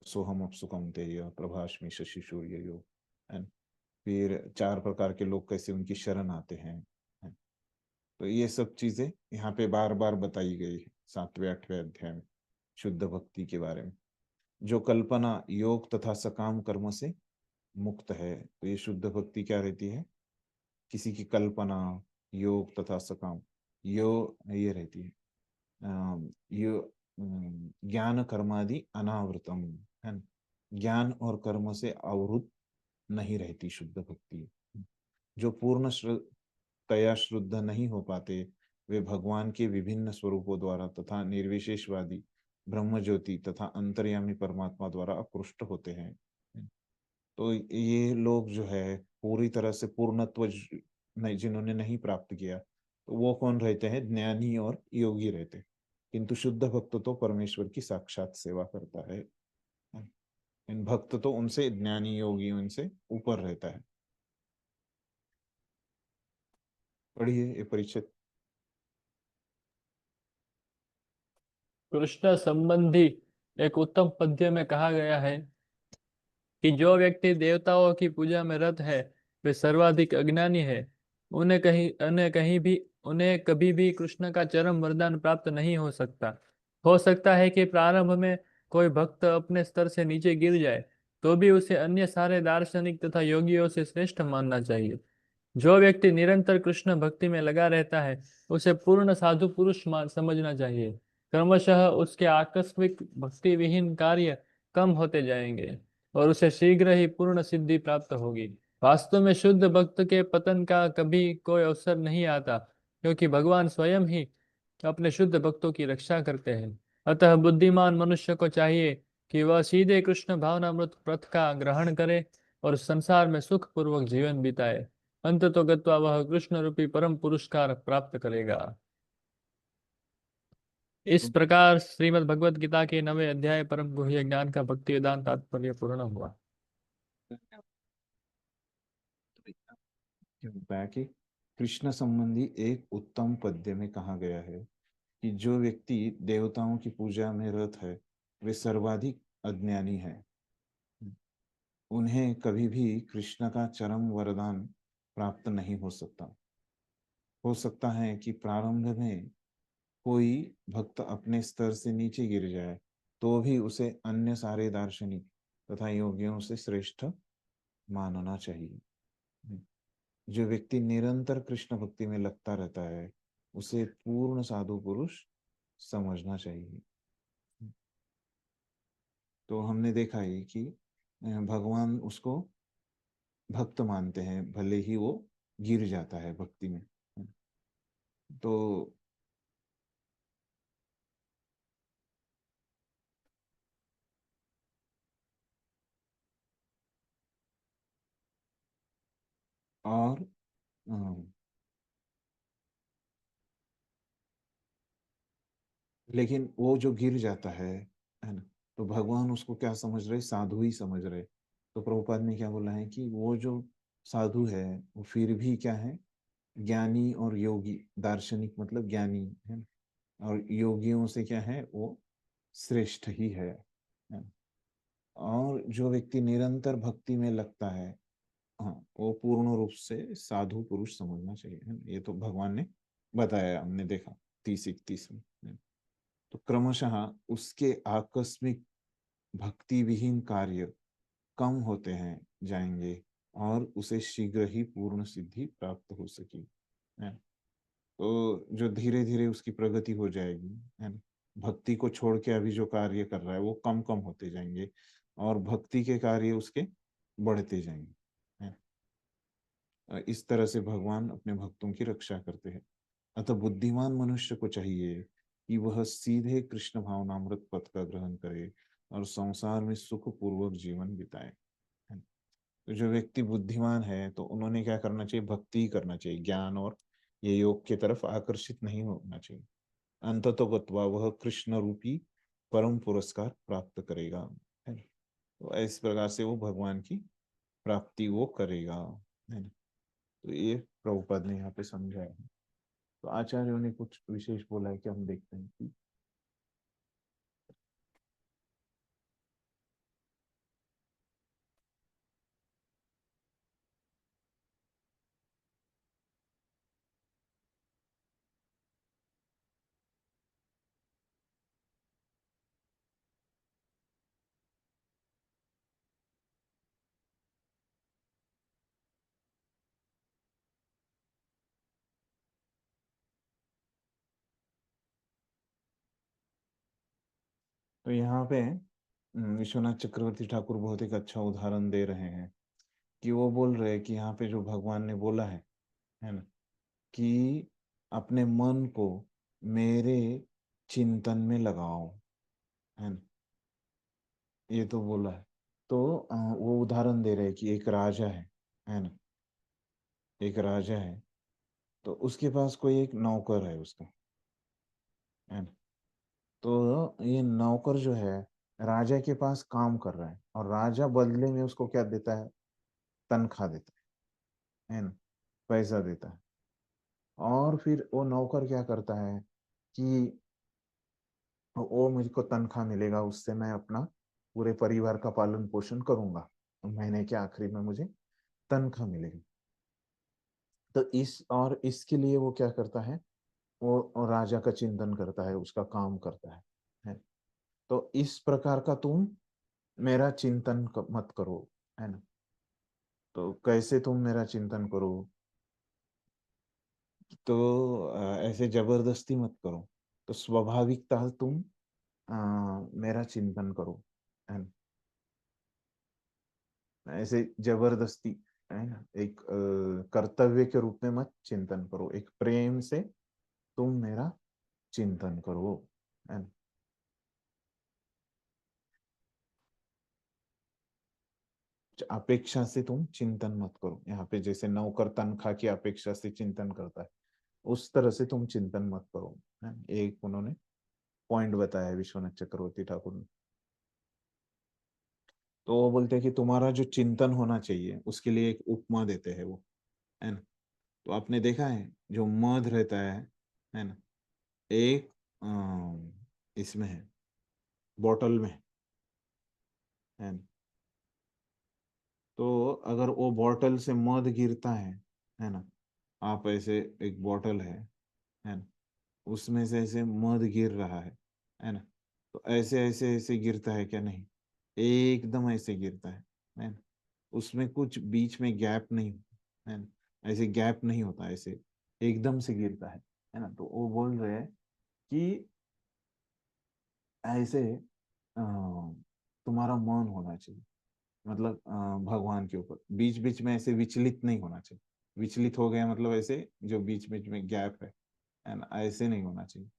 सोहम अपसुकम तेय प्रभाष्मि शशि सूर्य, है। फिर 4 प्रकार के लोग कैसे उनकी शरण आते हैं, है। तो ये सब चीजें यहाँ पे बार बार बताई गई है 7वें 8वें अध्याय में शुद्ध भक्ति के बारे में। जो कल्पना योग तथा सकाम कर्म से मुक्त है। तो ये शुद्ध भक्ति क्या रहती है, किसी की कल्पना, योग तथा सकाम, ये रहती है यो ज्ञान कर्मादि अनावृतम, है ना। ज्ञान और कर्म से आवृत नहीं रहती शुद्ध भक्ति। जो पूर्ण तया शुद्ध नहीं हो पाते, वे भगवान के विभिन्न स्वरूपों द्वारा तथा निर्विशेषवादी ब्रह्म ज्योति तथा अंतर्यामी परमात्मा द्वारा आकृष्ट होते हैं। तो ये लोग जो है पूरी तरह से पूर्णत्व नहीं, जिन्होंने नहीं प्राप्त किया, तो वो कौन रहते हैं? ज्ञानी और योगी रहते हैं। किंतु शुद्ध भक्त तो परमेश्वर की साक्षात सेवा करता है। इन भक्त तो उनसे, ज्ञानी योगी उनसे ऊपर रहता है। पढ़िए ये परिचित। कृष्ण संबंधी एक उत्तम पद्य में कहा गया है कि जो व्यक्ति देवताओं की पूजा में रत है वे सर्वाधिक अज्ञानी है। उन्हें कभी भी कृष्ण का चरम वरदान प्राप्त नहीं हो सकता है कि प्रारंभ में कोई भक्त अपने स्तर से नीचे गिर जाए, तो भी उसे अन्य सारे दार्शनिक तथा योगियों से श्रेष्ठ मानना चाहिए। जो व्यक्ति निरंतर कृष्ण भक्ति में लगा रहता है उसे पूर्ण साधु पुरुष समझना चाहिए। क्रमशः उसके आकस्मिक भक्ति विहीन कार्य कम होते जाएंगे और उसे शीघ्र ही पूर्ण सिद्धि प्राप्त होगी। वास्तव में शुद्ध भक्त के पतन का कभी कोई अवसर नहीं आता, क्योंकि भगवान स्वयं ही अपने शुद्ध भक्तों की रक्षा करते हैं। अतः बुद्धिमान मनुष्य को चाहिए कि वह सीधे कृष्ण भावनामृत पथ का ग्रहण करे और संसार में सुख पूर्वक जीवन बिताए। अंततो गत्वा वह कृष्ण रूपी परम पुरस्कार प्राप्त करेगा। इस प्रकार श्रीमद् भगवत गीता के 9वें अध्याय परम गुह्य ज्ञान का भक्ति वेदांत तात्पर्य पूर्ण हुआ। होता है कि कृष्ण संबंधी एक उत्तम पद्य में कहा गया है कि जो व्यक्ति देवताओं की पूजा में रत है वे सर्वाधिक अज्ञानी है। उन्हें कभी भी कृष्ण का चरम वरदान प्राप्त नहीं हो सकता है कि प्रारंभ में कोई भक्त अपने स्तर से नीचे गिर जाए, तो भी उसे अन्य सारे दार्शनिक तथा योगियों से श्रेष्ठ मानना चाहिए। जो व्यक्ति निरंतर कृष्ण भक्ति में लगता रहता है उसे पूर्ण साधु पुरुष समझना चाहिए। तो हमने देखा है कि भगवान उसको भक्त मानते हैं, भले ही वो गिर जाता है भक्ति में। तो और लेकिन वो जो गिर जाता है ना, तो भगवान उसको क्या समझ रहे? साधु ही समझ रहे। तो प्रभुपाद ने क्या बोला है कि वो जो साधु है वो फिर भी क्या है? ज्ञानी और योगी, दार्शनिक मतलब ज्ञानी है ना, और योगियों से क्या है? वो श्रेष्ठ ही है। और जो व्यक्ति निरंतर भक्ति में लगता है, हाँ, वो पूर्ण रूप से साधु पुरुष समझना चाहिए, है ना? ये तो भगवान ने बताया, हमने देखा 30-31 में। तो क्रमशः उसके आकस्मिक भक्ति विहीन कार्य कम होते हैं जाएंगे और उसे शीघ्र ही पूर्ण सिद्धि प्राप्त हो सकी है। तो जो धीरे धीरे उसकी प्रगति हो जाएगी, है ना, भक्ति को छोड़ के अभी जो कार्य कर रहा है वो कम कम होते जाएंगे और भक्ति के कार्य उसके बढ़ते जाएंगे, है। इस तरह से भगवान अपने भक्तों की रक्षा करते हैं। अतः बुद्धिमान मनुष्य को चाहिए कि वह सीधे कृष्ण भावनामृत पथ का ग्रहण करे और संसार में सुख पूर्वक जीवन बिताए। तो जो व्यक्ति बुद्धिमान है तो उन्होंने क्या करना चाहिए? भक्ति ही करना चाहिए, ज्ञान और ये योग की तरफ आकर्षित नहीं होना चाहिए। अंततो गत्वा वह कृष्ण रूपी परम पुरस्कार प्राप्त करेगा, है ना। तो इस प्रकार से वो भगवान की प्राप्ति वो करेगा, है ना। तो ये प्रभुपाद ने यहाँ पे समझाया है। तो आचार्यों ने कुछ विशेष बोला है कि हम देखते हैं कि तो यहाँ पे विश्वनाथ चक्रवर्ती ठाकुर बहुत एक अच्छा उदाहरण दे रहे हैं कि वो बोल रहे हैं कि यहाँ पे जो भगवान ने बोला है ना, कि अपने मन को मेरे चिंतन में लगाओ, है ना, ये तो बोला है। तो वो उदाहरण दे रहे हैं कि एक राजा है ना, एक राजा है, तो उसके पास कोई एक नौकर है उसका, है ना। तो ये नौकर जो है राजा के पास काम कर रहा है, और राजा बदले में उसको क्या देता है, तनख्वाह देता है ना, पैसा देता है। और फिर वो नौकर क्या करता है कि वो मुझको तनख्वाह मिलेगा, उससे मैं अपना पूरे परिवार का पालन पोषण करूंगा, महीने के आखिरी में मुझे तनख्वाह मिलेगी। तो इसके लिए वो क्या करता है, वो राजा का चिंतन करता है, उसका काम करता है। तो इस प्रकार का तुम मेरा चिंतन मत करो, है ना। तो कैसे तुम मेरा चिंतन करो, तो ऐसे जबरदस्ती मत करो, तो स्वाभाविकता तुम मेरा चिंतन करो, है ना। ऐसे जबरदस्ती, है ना, एक कर्तव्य के रूप में मत चिंतन करो, एक प्रेम से तुम मेरा चिंतन करो, है ना। अपेक्षा से तुम चिंतन मत करो, यहाँ पे जैसे नौकर तनख्वाह की अपेक्षा से चिंतन करता है, उस तरह से तुम चिंतन मत करो, है। एक उन्होंने पॉइंट बताया है विश्वनाथ चक्रवर्ती ठाकुर ने। तो वो बोलते हैं कि तुम्हारा जो चिंतन होना चाहिए उसके लिए एक उपमा देते हैं वो, है ना। तो आपने देखा है जो मध रहता है ना, एक इसमें है, बॉटल में, है ना। तो अगर वो बॉटल से मध गिरता है ना, आप ऐसे, एक बॉटल है ना, उसमें से ऐसे मध गिर रहा है ना। तो ऐसे ऐसे ऐसे गिरता है क्या, नहीं, एकदम ऐसे गिरता है ना। उसमें कुछ बीच में गैप नहीं, है ना, ऐसे गैप नहीं होता, ऐसे एकदम से गिरता है ना। तो वो बोल रहे हैं कि ऐसे तुम्हारा मन होना चाहिए, मतलब भगवान के ऊपर बीच बीच में ऐसे विचलित नहीं होना चाहिए। विचलित हो गया मतलब ऐसे जो बीच बीच में गैप है ना, ऐसे नहीं होना चाहिए।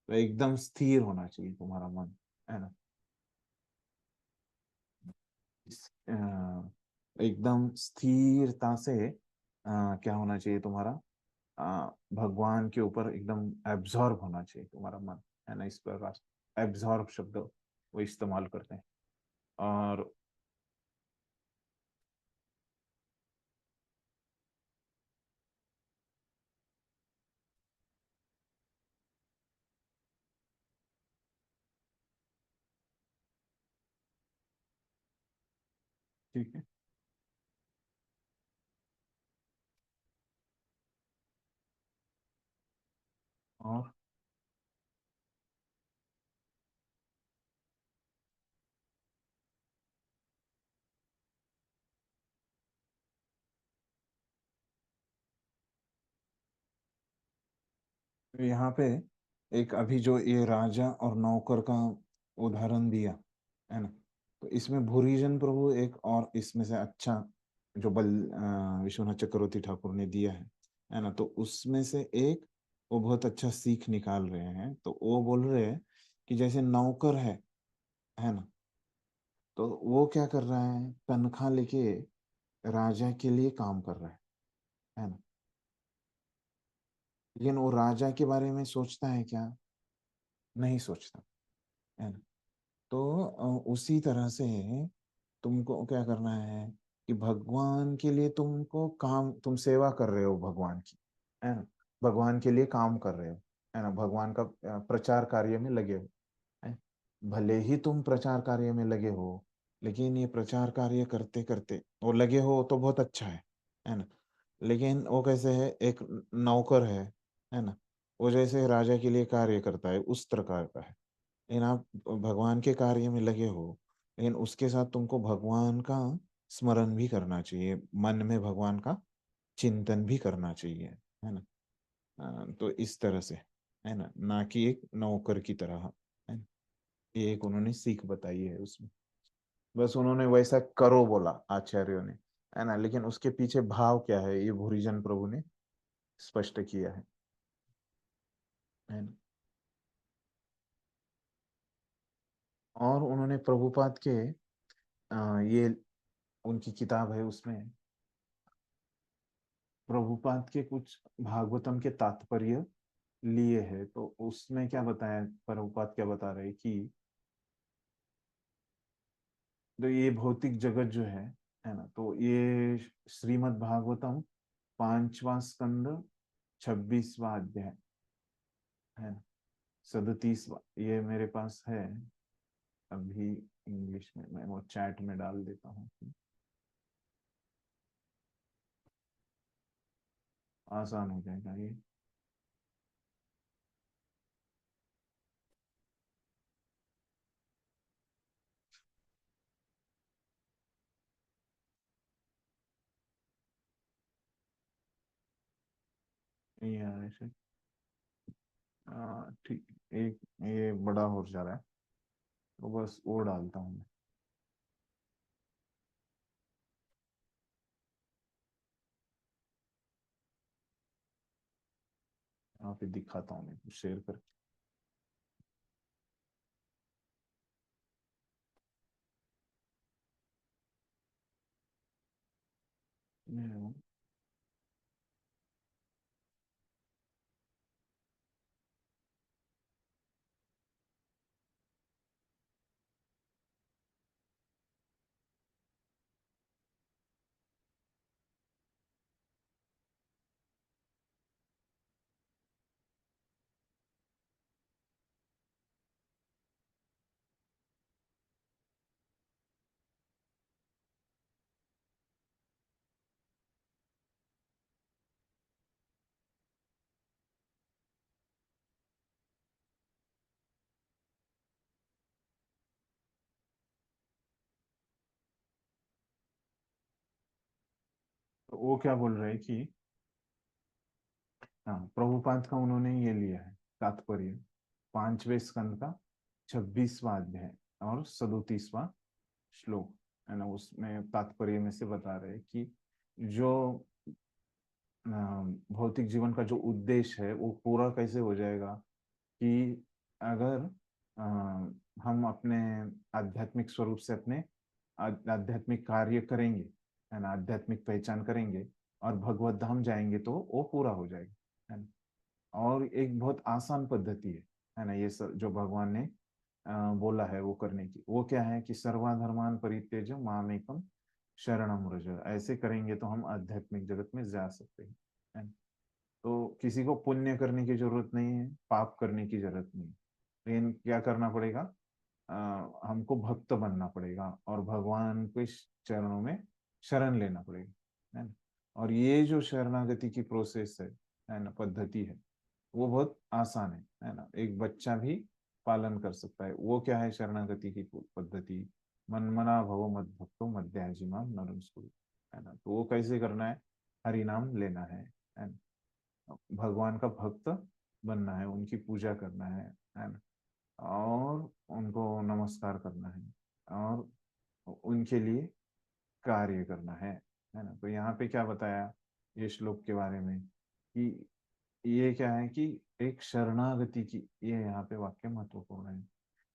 तो एकदम स्थिर होना चाहिए तुम्हारा मन, है ना। एकदम स्थिरता से क्या होना चाहिए तुम्हारा, भगवान के ऊपर एकदम एब्जॉर्ब होना चाहिए तुम्हारा मन, है ना। इस प्रकार एब्जॉर्ब शब्द वो इस्तेमाल करते हैं। और ठीक है। और यहाँ पे एक अभी जो ये राजा और नौकर का उदाहरण दिया, है ना। तो इसमें भूरिजन प्रभु एक और इसमें से अच्छा जो विश्वनाथ चक्रवर्ती ठाकुर ने दिया है ना, तो उसमें से एक वो बहुत अच्छा सीख निकाल रहे हैं। तो वो बोल रहे हैं कि जैसे नौकर है ना, तो वो क्या कर रहा है, तनख्वाह लेके राजा के लिए काम कर रहा है ना। लेकिन वो राजा के बारे में सोचता है क्या, नहीं सोचता, है ना। तो उसी तरह से तुमको क्या करना है कि भगवान के लिए तुमको काम, तुम सेवा कर रहे हो भगवान की, है ना। भगवान के लिए काम कर रहे हो, है ना, भगवान का प्रचार कार्य में लगे हो, है। भले ही तुम प्रचार कार्य में लगे हो, लेकिन ये प्रचार कार्य करते करते वो लगे हो तो बहुत अच्छा है ना। लेकिन वो कैसे है, एक नौकर है ना, वो जैसे राजा के लिए कार्य करता है उस प्रकार का है। लेकिन आप भगवान के कार्य में लगे हो, लेकिन उसके साथ तुमको भगवान का स्मरण भी करना चाहिए, मन में भगवान का चिंतन भी करना चाहिए, है ना। तो इस तरह से, है ना कि एक नौकर की तरह, है ना। ये एक उन्होंने सीख बताई है उसमें। बस उन्होंने वैसा करो बोला आचार्यों ने, है ना, लेकिन उसके पीछे भाव क्या है ये भूरिजन प्रभु ने स्पष्ट किया है ना। और उन्होंने प्रभुपाद के ये उनकी किताब है उसमें प्रभुपाद के कुछ भागवतम के तात्पर्य लिए है, तो उसमें क्या बताया, प्रभुपाद क्या बता रहे कि तो ये भौतिक जगत जो है ना, तो ये श्रीमद् भागवतम 5वां स्कंद 26वां अध्याय है ना, 37वां, ये मेरे पास है अभी इंग्लिश में, मैं वो चैट में डाल देता हूँ, आसान हो जाएगा ये। ये ऐसे ठीक, एक ये बड़ा हो जा रहा है, तो बस वो डालता हूँ मैं, यहाँ पे दिखाता हूँ मैं शेयर करके। ये तो वो क्या बोल रहे हैं कि हाँ, प्रभुपाद का उन्होंने ये लिया है तात्पर्य, 5वें स्कंद का 26वां अध्याय और 37वां श्लोक है ना, उसमें तात्पर्य में से बता रहे हैं कि जो भौतिक जीवन का जो उद्देश्य है वो पूरा कैसे हो जाएगा, कि अगर अ, हम अपने आध्यात्मिक स्वरूप से अपने आध्यात्मिक कार्य करेंगे, है ना, आध्यात्मिक पहचान करेंगे और भगवत धाम जाएंगे तो वो पूरा हो जाएगा, है ना। और एक बहुत आसान पद्धति है ना, ये जो भगवान ने बोला है वो करने की, वो क्या है कि सर्वधर्मान परित्यज्य मामेकम शरणम व्रज, ऐसे करेंगे तो हम आध्यात्मिक जगत में जा सकते हैं, है ना? तो किसी को पुण्य करने की जरूरत नहीं है, पाप करने की जरूरत नहीं है, लेकिन क्या करना पड़ेगा, हमको भक्त बनना पड़ेगा और भगवान के चरणों में शरण लेना पड़ेगा, है ना। और ये जो शरणागति की प्रोसेस है ना, पद्धति है, वो बहुत आसान है ना, एक बच्चा भी पालन कर सकता है। वो क्या है शरणागति की पद्धति, मनमना भव मद भक्तो मध्याजिमा नरंस्कुरु, है ना। तो वो कैसे करना है, हरि नाम लेना है ना, भगवान का भक्त बनना है, उनकी पूजा करना है ना, और उनको नमस्कार करना है और उनके लिए कार्य करना है ना। तो यहाँ पे क्या बताया ये श्लोक के बारे में, कि ये क्या है कि एक शरणागति की, ये यहाँ पे वाक्य महत्वपूर्ण है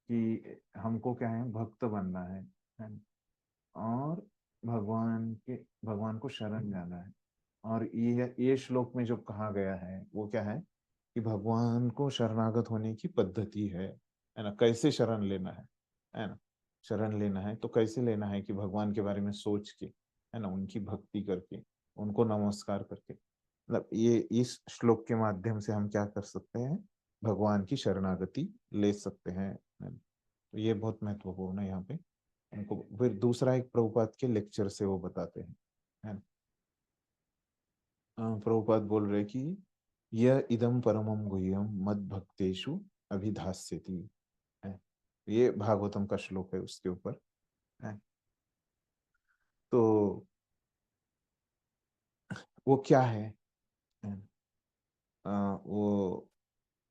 कि हमको क्या है, भक्त बनना है ना? और भगवान को शरण जाना है। और ये श्लोक में जो कहा गया है वो क्या है, कि भगवान को शरणागत होने की पद्धति है ना, कैसे शरण लेना है ना। शरण लेना है तो कैसे लेना है, कि भगवान के बारे में सोच के, है ना, उनकी भक्ति करके, उनको नमस्कार करके, मतलब ये इस श्लोक के माध्यम से हम क्या कर सकते हैं, भगवान की शरणागति ले सकते हैं, है ना? तो ये बहुत महत्वपूर्ण है यहाँ पे उनको। फिर दूसरा एक प्रभुपाद के लेक्चर से वो बताते हैं, है ना। प्रभुपाद बोल रहे कि यह इदम परमम गुह्यम मद भक्तेषु अभिधास्यति, है। ये भागवतम का श्लोक है उसके ऊपर, है। तो वो क्या है? वो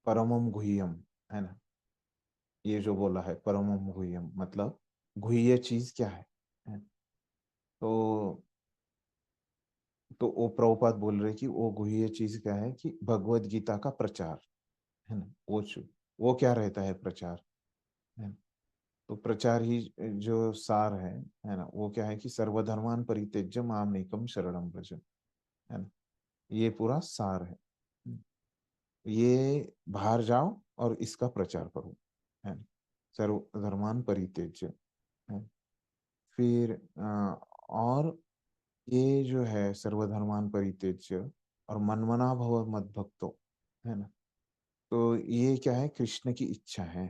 परमम गुह्यम, है ना, ये जो बोला है परमम गुह्यम मतलब गुह्य चीज क्या है? तो वो प्रभुपाद बोल रहे कि वो गुह्य चीज क्या है, कि भगवत गीता का प्रचार, है ना। वो क्या रहता है प्रचार, है ना? तो प्रचार ही जो सार है ना, वो क्या है कि सर्वधर्मान परित्यज्य माम एकम शरणम व्रज, है ना। ये पूरा सार है। ये बाहर जाओ और इसका प्रचार करो, है ना। सर्वधर्मान परित्यज्य है। फिर और ये जो है सर्वधर्मान परित्यज्य और मनमना भव मद्भक्तो, है ना। तो ये क्या है, कृष्ण की इच्छा है।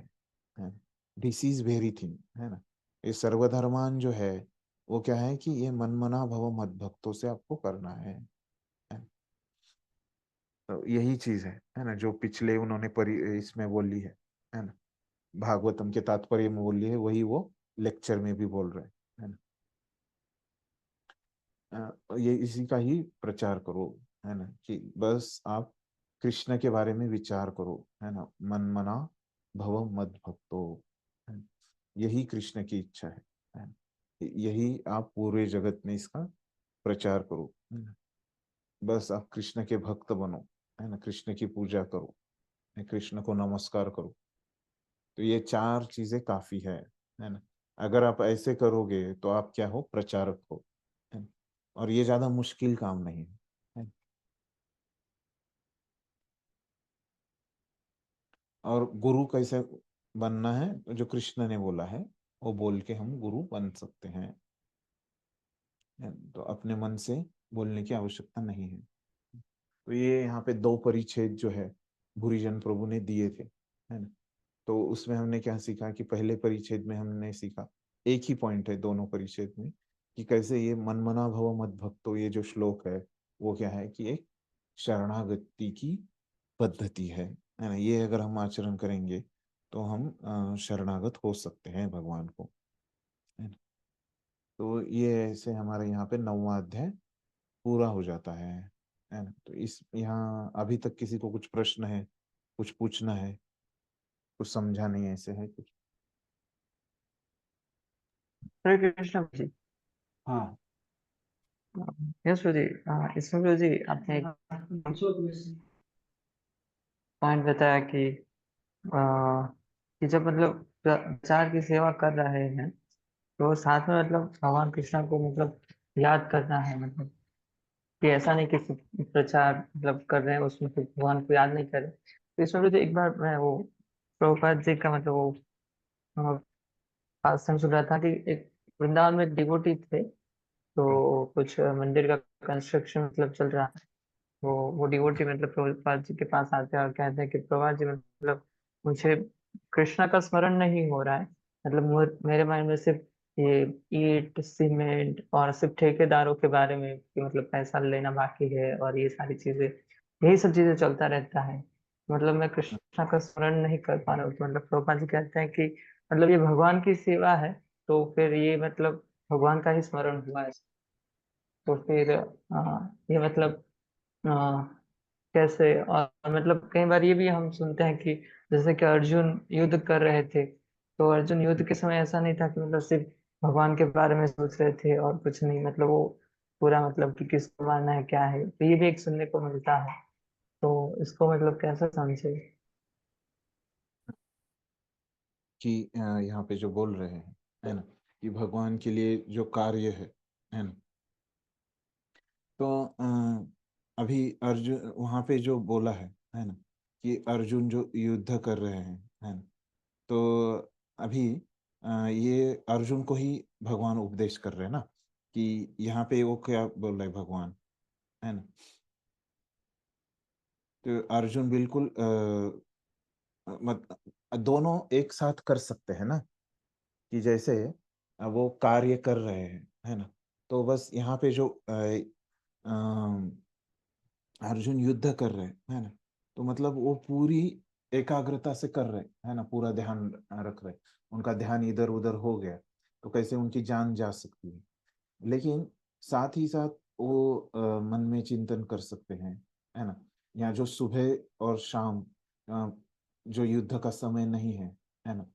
दिस इज वेरी थिंग, है ना। ये सर्वधर्मान जो है वो क्या है कि ये मनमना भव मद्भक्तों से आपको करना है। तो यही चीज है ना, जो पिछले उन्होंने इसमें बोली है ना, भागवतम के तात्पर्य में बोली है, वही वो लेक्चर में भी बोल रहे हैं, है ना। ये इसी का ही प्रचार करो, है ना, कि बस आप कृष्ण के बारे में विचार करो, है ना। मन मना भव मद भक्तो, है ना? यही कृष्ण की इच्छा है ना? यही आप पूरे जगत में इसका प्रचार करो, है ना? बस आप कृष्ण के भक्त बनो, है ना, कृष्ण की पूजा करो, कृष्ण को नमस्कार करो। तो ये चार चीजें काफी है ना। अगर आप ऐसे करोगे तो आप क्या हो, प्रचारक हो, है ना? और ये ज्यादा मुश्किल काम नहीं है। और गुरु कैसे बनना है, जो कृष्ण ने बोला है वो बोल के हम गुरु बन सकते हैं। तो अपने मन से बोलने की आवश्यकता नहीं है। तो ये यहाँ पे दो परिच्छेद जो है भूरिजन प्रभु ने दिए थे, है ना। तो उसमें हमने क्या सीखा कि पहले परिच्छेद में हमने सीखा, एक ही पॉइंट है दोनों परिच्छेद में, कि कैसे ये मनमना भव मद भक्तो, ये जो श्लोक है वो क्या है कि एक शरणागति की पद्धति है ना। ये अगर हम आचरण करेंगे तो हम शरणागत हो सकते हैं भगवान को, है ना। तो ये ऐसे हमारे यहाँ पे 9वां अध्याय पूरा हो जाता है ना। तो इस यहाँ अभी तक किसी को कुछ प्रश्न है, कुछ पूछना है, कुछ समझा नहीं ऐसे है कुछ? हरे कृष्ण जी। हाँ। यश जी, इसमें जी आपने एक पॉइंट बताया अ, कि जब मतलब प्रचार की सेवा कर रहे हैं तो साथ में मतलब भगवान कृष्ण को मतलब याद करना है, मतलब कि ऐसा नहीं कि सिर्फ प्रचार मतलब कर रहे हैं उसमें फिर भगवान को याद नहीं करें। तो इसमें मुझे एक बार मैं वो प्रभुपाद जी का मतलब वो भाषण सुन रहा था कि एक वृंदावन में एक डिवोटी थे, तो कुछ मंदिर का कंस्ट्रक्शन मतलब चल रहा है। वो डिवोटी मतलब प्रभुपाद जी के पास आते हैं और कहते हैं कि प्रभुपाद जी मतलब मुझे कृष्णा का स्मरण नहीं हो रहा है, मतलब मेरे माइंड में सिर्फ ये ईंट सीमेंट और सिर्फ ठेकेदारों के बारे में कि मतलब पैसा लेना बाकी है और ये सारी चीजें, यही सब चीजें चलता रहता है। मतलब मैं कृष्णा का स्मरण नहीं कर पा रहा हूँ। तो मतलब प्रभुपाद जी कहते हैं कि मतलब ये भगवान की सेवा है, तो फिर ये मतलब भगवान का ही स्मरण हुआ है। तो फिर ये मतलब कैसे, और मतलब कई बार ये भी हम सुनते हैं कि जैसे कि अर्जुन युद्ध कर रहे थे, तो अर्जुन युद्ध के समय ऐसा नहीं था कि मतलब सिर्फ भगवान के बारे में सोच रहे थे और कुछ नहीं, मतलब वो पूरा मतलब कि किसको मानना है क्या है, तो ये भी एक सुनने को मिलता है। तो इसको मतलब कैसे समझे? कि यहाँ पे जो बोल रहे हैं, है ना, कि भगवान के लिए जो कार्य है ना। तो अभी अर्जुन वहां पे जो बोला है ना, कि अर्जुन जो युद्ध कर रहे हैं, है ना। तो अभी ये अर्जुन को ही भगवान उपदेश कर रहे हैं ना, कि यहाँ पे वो क्या बोल रहे हैं भगवान, है ना। तो अर्जुन बिल्कुल मत दोनों एक साथ कर सकते हैं ना, कि जैसे वो कार्य कर रहे हैं, है ना। तो बस यहाँ पे जो अर्जुन युद्ध कर रहे हैं, है ना, तो मतलब वो पूरी एकाग्रता से कर रहे हैं, है ना, पूरा ध्यान रख रहे हैं। उनका ध्यान इधर उधर हो गया तो कैसे उनकी जान जा सकती है। लेकिन साथ ही साथ वो मन में चिंतन कर सकते हैं, है ना। या जो सुबह और शाम जो युद्ध का समय नहीं है ना,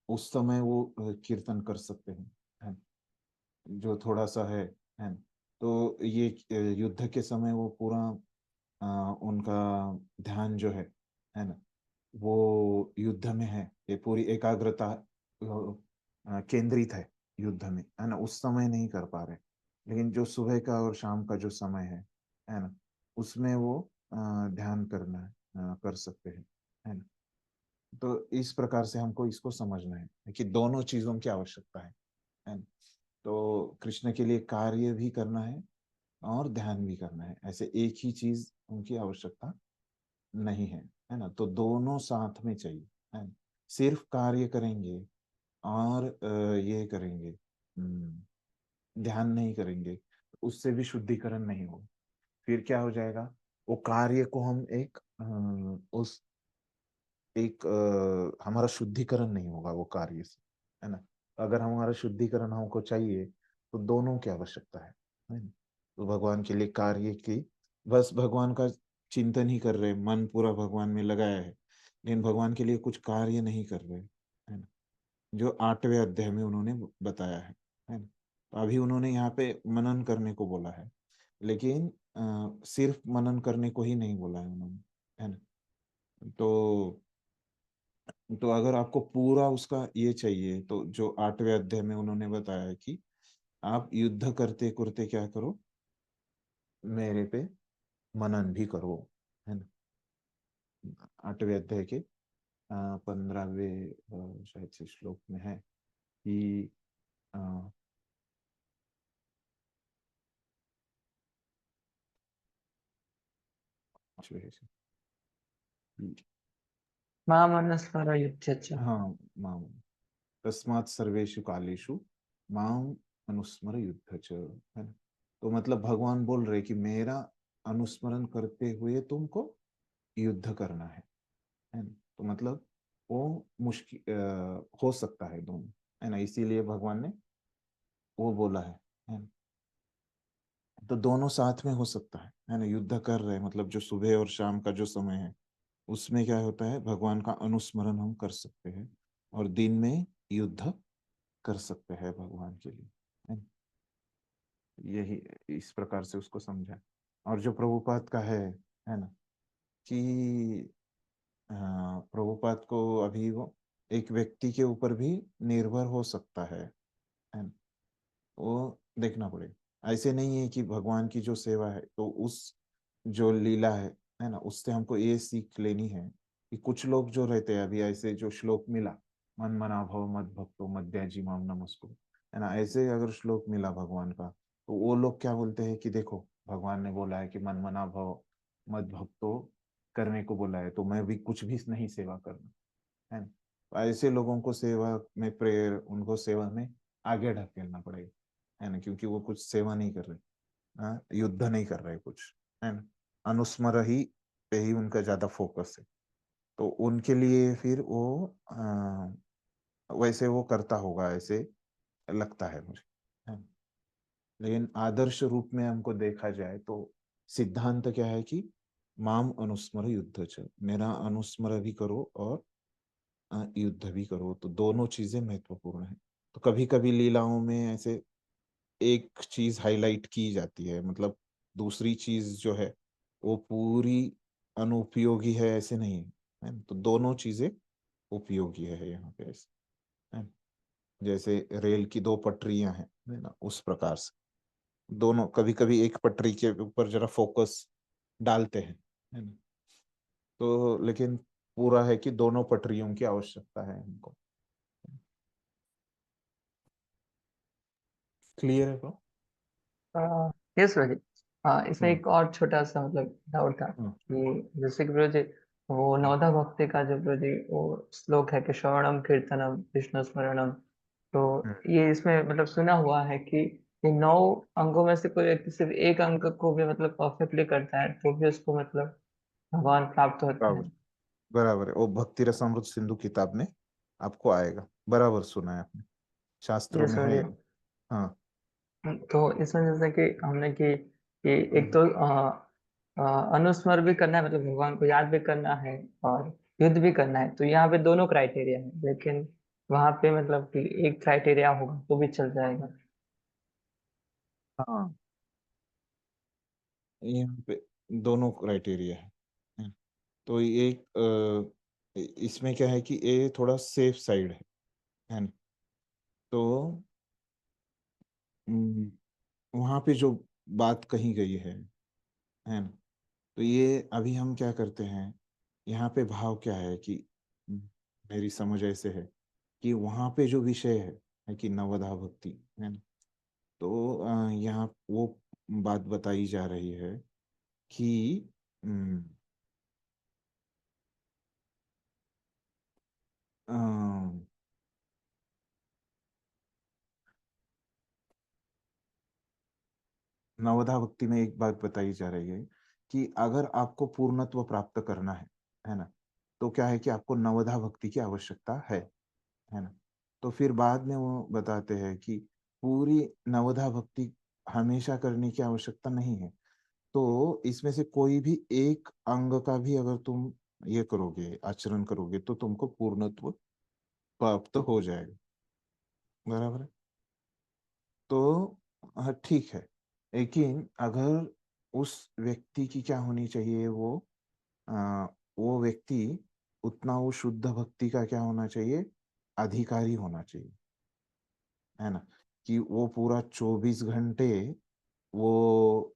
उस समय वो कीर्तन कर सकते हैं, है ना, जो थोड़ा सा है ना। तो ये युद्ध के समय वो पूरा उनका ध्यान जो है ना, वो युद्ध में है पूरी एकाग्रता केंद्रित है युद्ध में, है ना। उस समय नहीं कर पा रहे, लेकिन जो सुबह का और शाम का जो समय है ना, उसमें वो ध्यान करना है, कर सकते हैं, है ना। तो इस प्रकार से हमको इसको समझना है कि दोनों चीजों की आवश्यकता है ना। तो कृष्ण के लिए कार्य भी करना है और ध्यान भी करना है, ऐसे एक ही चीज उनकी आवश्यकता नहीं है ना। तो दोनों साथ में चाहिए, है ना। सिर्फ कार्य करेंगे और ये करेंगे, ध्यान नहीं करेंगे, उससे भी शुद्धिकरण नहीं होगा। फिर क्या हो जाएगा, वो कार्य को हम उस एक हमारा शुद्धिकरण नहीं होगा वो कार्य से, है ना। अगर हमारा शुद्धिकरण हमको चाहिए तो दोनों की आवश्यकता है ना। तो भगवान के लिए कार्य की, बस भगवान का चिंतन ही कर रहे, मन पूरा भगवान में लगाया है, लेकिन भगवान के लिए कुछ कार्य नहीं कर रहे, है ना, जो 8वें अध्याय में उन्होंने बताया है ना। तो अभी उन्होंने यहाँ पे मनन करने को बोला है, लेकिन सिर्फ मनन करने को ही नहीं बोला है उन्होंने, है ना। तो अगर आपको पूरा उसका ये चाहिए तो जो 8वें अध्याय में उन्होंने बताया है कि आप युद्ध करते करते क्या करो, मेरे पे मनन भी करो, है ना। 8वें अध्याय के 15वें शायद से श्लोक में है कि अ, मामनुस्मर युध्यच। हाँ, माम तस्मात् सर्वेषु कालेषु माम अनुस्मर युद्ध च, है ना। तो मतलब भगवान बोल रहे कि मेरा अनुस्मरण करते हुए तुमको युद्ध करना है ना। तो मतलब वो मुश्किल हो सकता है दोनों, है ना, इसीलिए भगवान ने वो बोला है ना। तो दोनों साथ में हो सकता है ना। युद्ध कर रहे हैं मतलब जो सुबह और शाम का जो समय है उसमें क्या होता है, भगवान का अनुस्मरण हम कर सकते हैं और दिन में युद्ध कर सकते हैं भगवान के लिए, है ना? यही इस प्रकार से उसको समझा। और जो प्रभुपाद का है ना, कि प्रभुपाद को अभी वो एक व्यक्ति के ऊपर भी निर्भर हो सकता है ना। वो देखना पड़ेगा, ऐसे नहीं है कि भगवान की जो सेवा है तो उस जो लीला है ना, उससे हमको ये सीख लेनी है कि कुछ लोग जो रहते हैं अभी ऐसे जो श्लोक मिला, मन मना भव मद भक्तो मध्याजी माम नमस्को, है ना, ऐसे अगर श्लोक मिला भगवान का तो वो लोग क्या बोलते हैं कि देखो भगवान ने बोला है कि मन मना भव मद भक्तो करने को बोला है, तो मैं भी कुछ भी नहीं सेवा करना, है ना। तो ऐसे लोगों को सेवा में प्रेयर, उनको सेवा में आगे ढकेलना पड़ेगा, है ना, क्योंकि वो कुछ सेवा नहीं कर रहे, हाँ, युद्ध नहीं कर रहे कुछ, है ना, अनुस्मर ही पे ही उनका ज्यादा फोकस है। तो उनके लिए फिर वो वैसे वो करता होगा, ऐसे लगता है मुझे, है ना? लेकिन आदर्श रूप में हमको देखा जाए तो सिद्धांत क्या है कि माम अनुस्मर युद्ध च, मेरा अनुस्मर भी करो और युद्ध भी करो, तो दोनों चीजें महत्वपूर्ण है। तो कभी कभी लीलाओं में ऐसे एक चीज हाईलाइट की जाती है, मतलब दूसरी चीज जो है वो पूरी अनुपयोगी है ऐसे नहीं है ना? तो दोनों चीजें उपयोगी है यहाँ पे, ऐसे है ना? जैसे रेल की दो पटरियां हैं, है ना, उस प्रकार से दोनों, कभी कभी एक पटरी के ऊपर जरा फोकस डालते हैं, है ना। तो लेकिन पूरा है कि दोनों पटरियों की आवश्यकता है हमको। क्लियर है ब्रो? यस ब्रो जी। हाँ, इसमें हम्म एक और छोटा सा मतलब डाउट था हम्म कि जैसे कि ब्रो जी वो नवधा भक्ति का जो ब्रो जी वो श्लोक है कि श्रवणम कीर्तनम विष्णु स्मरणम, तो हम्म। ये इसमें मतलब सुना हुआ है कि ये 9 अंगों में से कोई व्यक्ति सिर्फ एक अंग को भी मतलब परफेक्टली करता है तो भी उसको मतलब भगवान प्राप्त होते बराबर, हैं। बराबर है, वो भक्ति रसामृत सिंधु किताब में आपको आएगा, बराबर सुना है आपने, शास्त्रों यस में ब्रो है। जी। हाँ। तो इसमें जैसे कि हमने कि एक हम्म, तो अनुस्मर भी करना है मतलब भगवान को याद भी करना है और युद्ध भी करना है, तो यहाँ पे दोनों क्राइटेरिया है, लेकिन वहां पे मतलब कि एक क्राइटेरिया होगा तो भी चल जाएगा। हाँ, यहाँ पे दोनों क्राइटेरिया है। तो ये इसमें क्या है कि ये थोड़ा सेफ साइड है ना। तो वहाँ पे जो बात कही गई है ना, तो ये अभी हम क्या करते हैं, यहाँ पे भाव क्या है कि मेरी समझ ऐसे है कि वहाँ पे जो विषय है कि नवधा भक्ति है ना, तो यहाँ वो बात बताई जा रही है कि हम्म, अ, नवधा भक्ति में एक बात बताई जा रही है कि अगर आपको पूर्णत्व प्राप्त करना है ना, तो क्या है कि आपको नवधा भक्ति की आवश्यकता है ना। तो फिर बाद में वो बताते हैं कि पूरी नवधा भक्ति हमेशा करने की आवश्यकता नहीं है। तो इसमें से कोई भी एक अंग का भी अगर तुम ये करोगे, आचरण करोगे, तो तुमको पूर्णत्व प्राप्त हो जाएगा। बराबर है। तो ठीक है, लेकिन अगर उस व्यक्ति की क्या होनी चाहिए, वो व्यक्ति उतना वो शुद्ध भक्ति का क्या होना चाहिए, अधिकारी होना चाहिए, है ना, कि वो पूरा 24 घंटे वो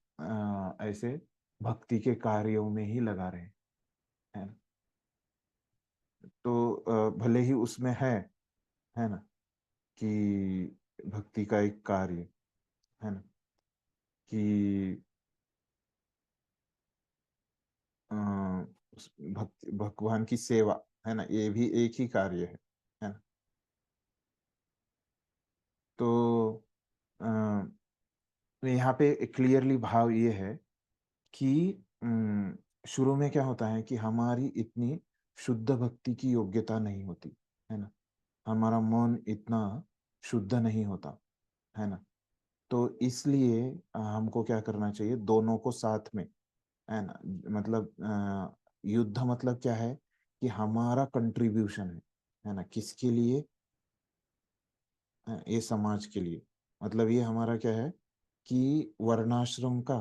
ऐसे भक्ति के कार्यों में ही लगा रहे, है ना। तो भले ही उसमें है ना, कि भक्ति का एक कार्य है ना, कि अ, भगवान की सेवा है ना, ये भी एक ही कार्य है ना। तो यहाँ पे क्लियरली भाव ये है कि शुरू में क्या होता है कि हमारी इतनी शुद्ध भक्ति की योग्यता नहीं होती, है ना, हमारा मन इतना शुद्ध नहीं होता, है ना। तो इसलिए हमको क्या करना चाहिए, दोनों को साथ में, है ना, मतलब युद्ध मतलब क्या है कि हमारा कंट्रीब्यूशन है ना, किसके लिए, ये समाज के लिए। मतलब ये हमारा क्या है कि वर्णाश्रम का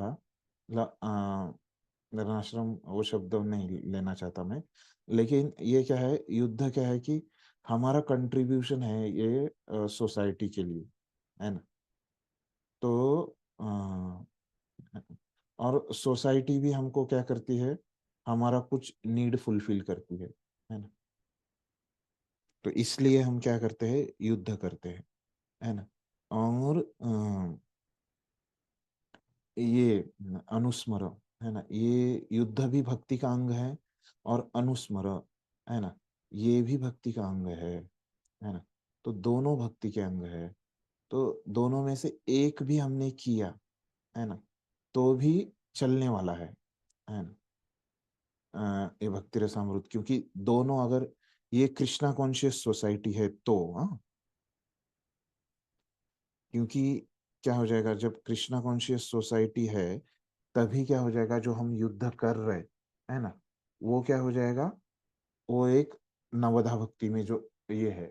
वर्णाश्रम वो शब्द नहीं लेना चाहता मैं, लेकिन ये क्या है, युद्ध क्या है कि हमारा कंट्रीब्यूशन है ये सोसाइटी के लिए, है ना। तो और सोसाइटी भी हमको क्या करती है, हमारा कुछ नीड फुलफिल करती है ना। तो इसलिए हम क्या करते हैं, युद्ध करते हैं, है ना। और ये अनुस्मर, है ना, ये युद्ध भी भक्ति का अंग है, और अनुस्मर, है ना, ये भी भक्ति का अंग है ना। तो दोनों भक्ति के अंग है। तो दोनों में से एक भी हमने किया, है ना, तो भी चलने वाला है ना, ये भक्ति रसामृत, क्योंकि दोनों अगर ये कृष्णा कॉन्शियस सोसाइटी है तो, हाँ, क्योंकि क्या हो जाएगा, जब कृष्णा कॉन्शियस सोसाइटी है तभी क्या हो जाएगा, जो हम युद्ध कर रहे है ना, वो क्या हो जाएगा, वो एक नवधा भक्ति में जो ये है,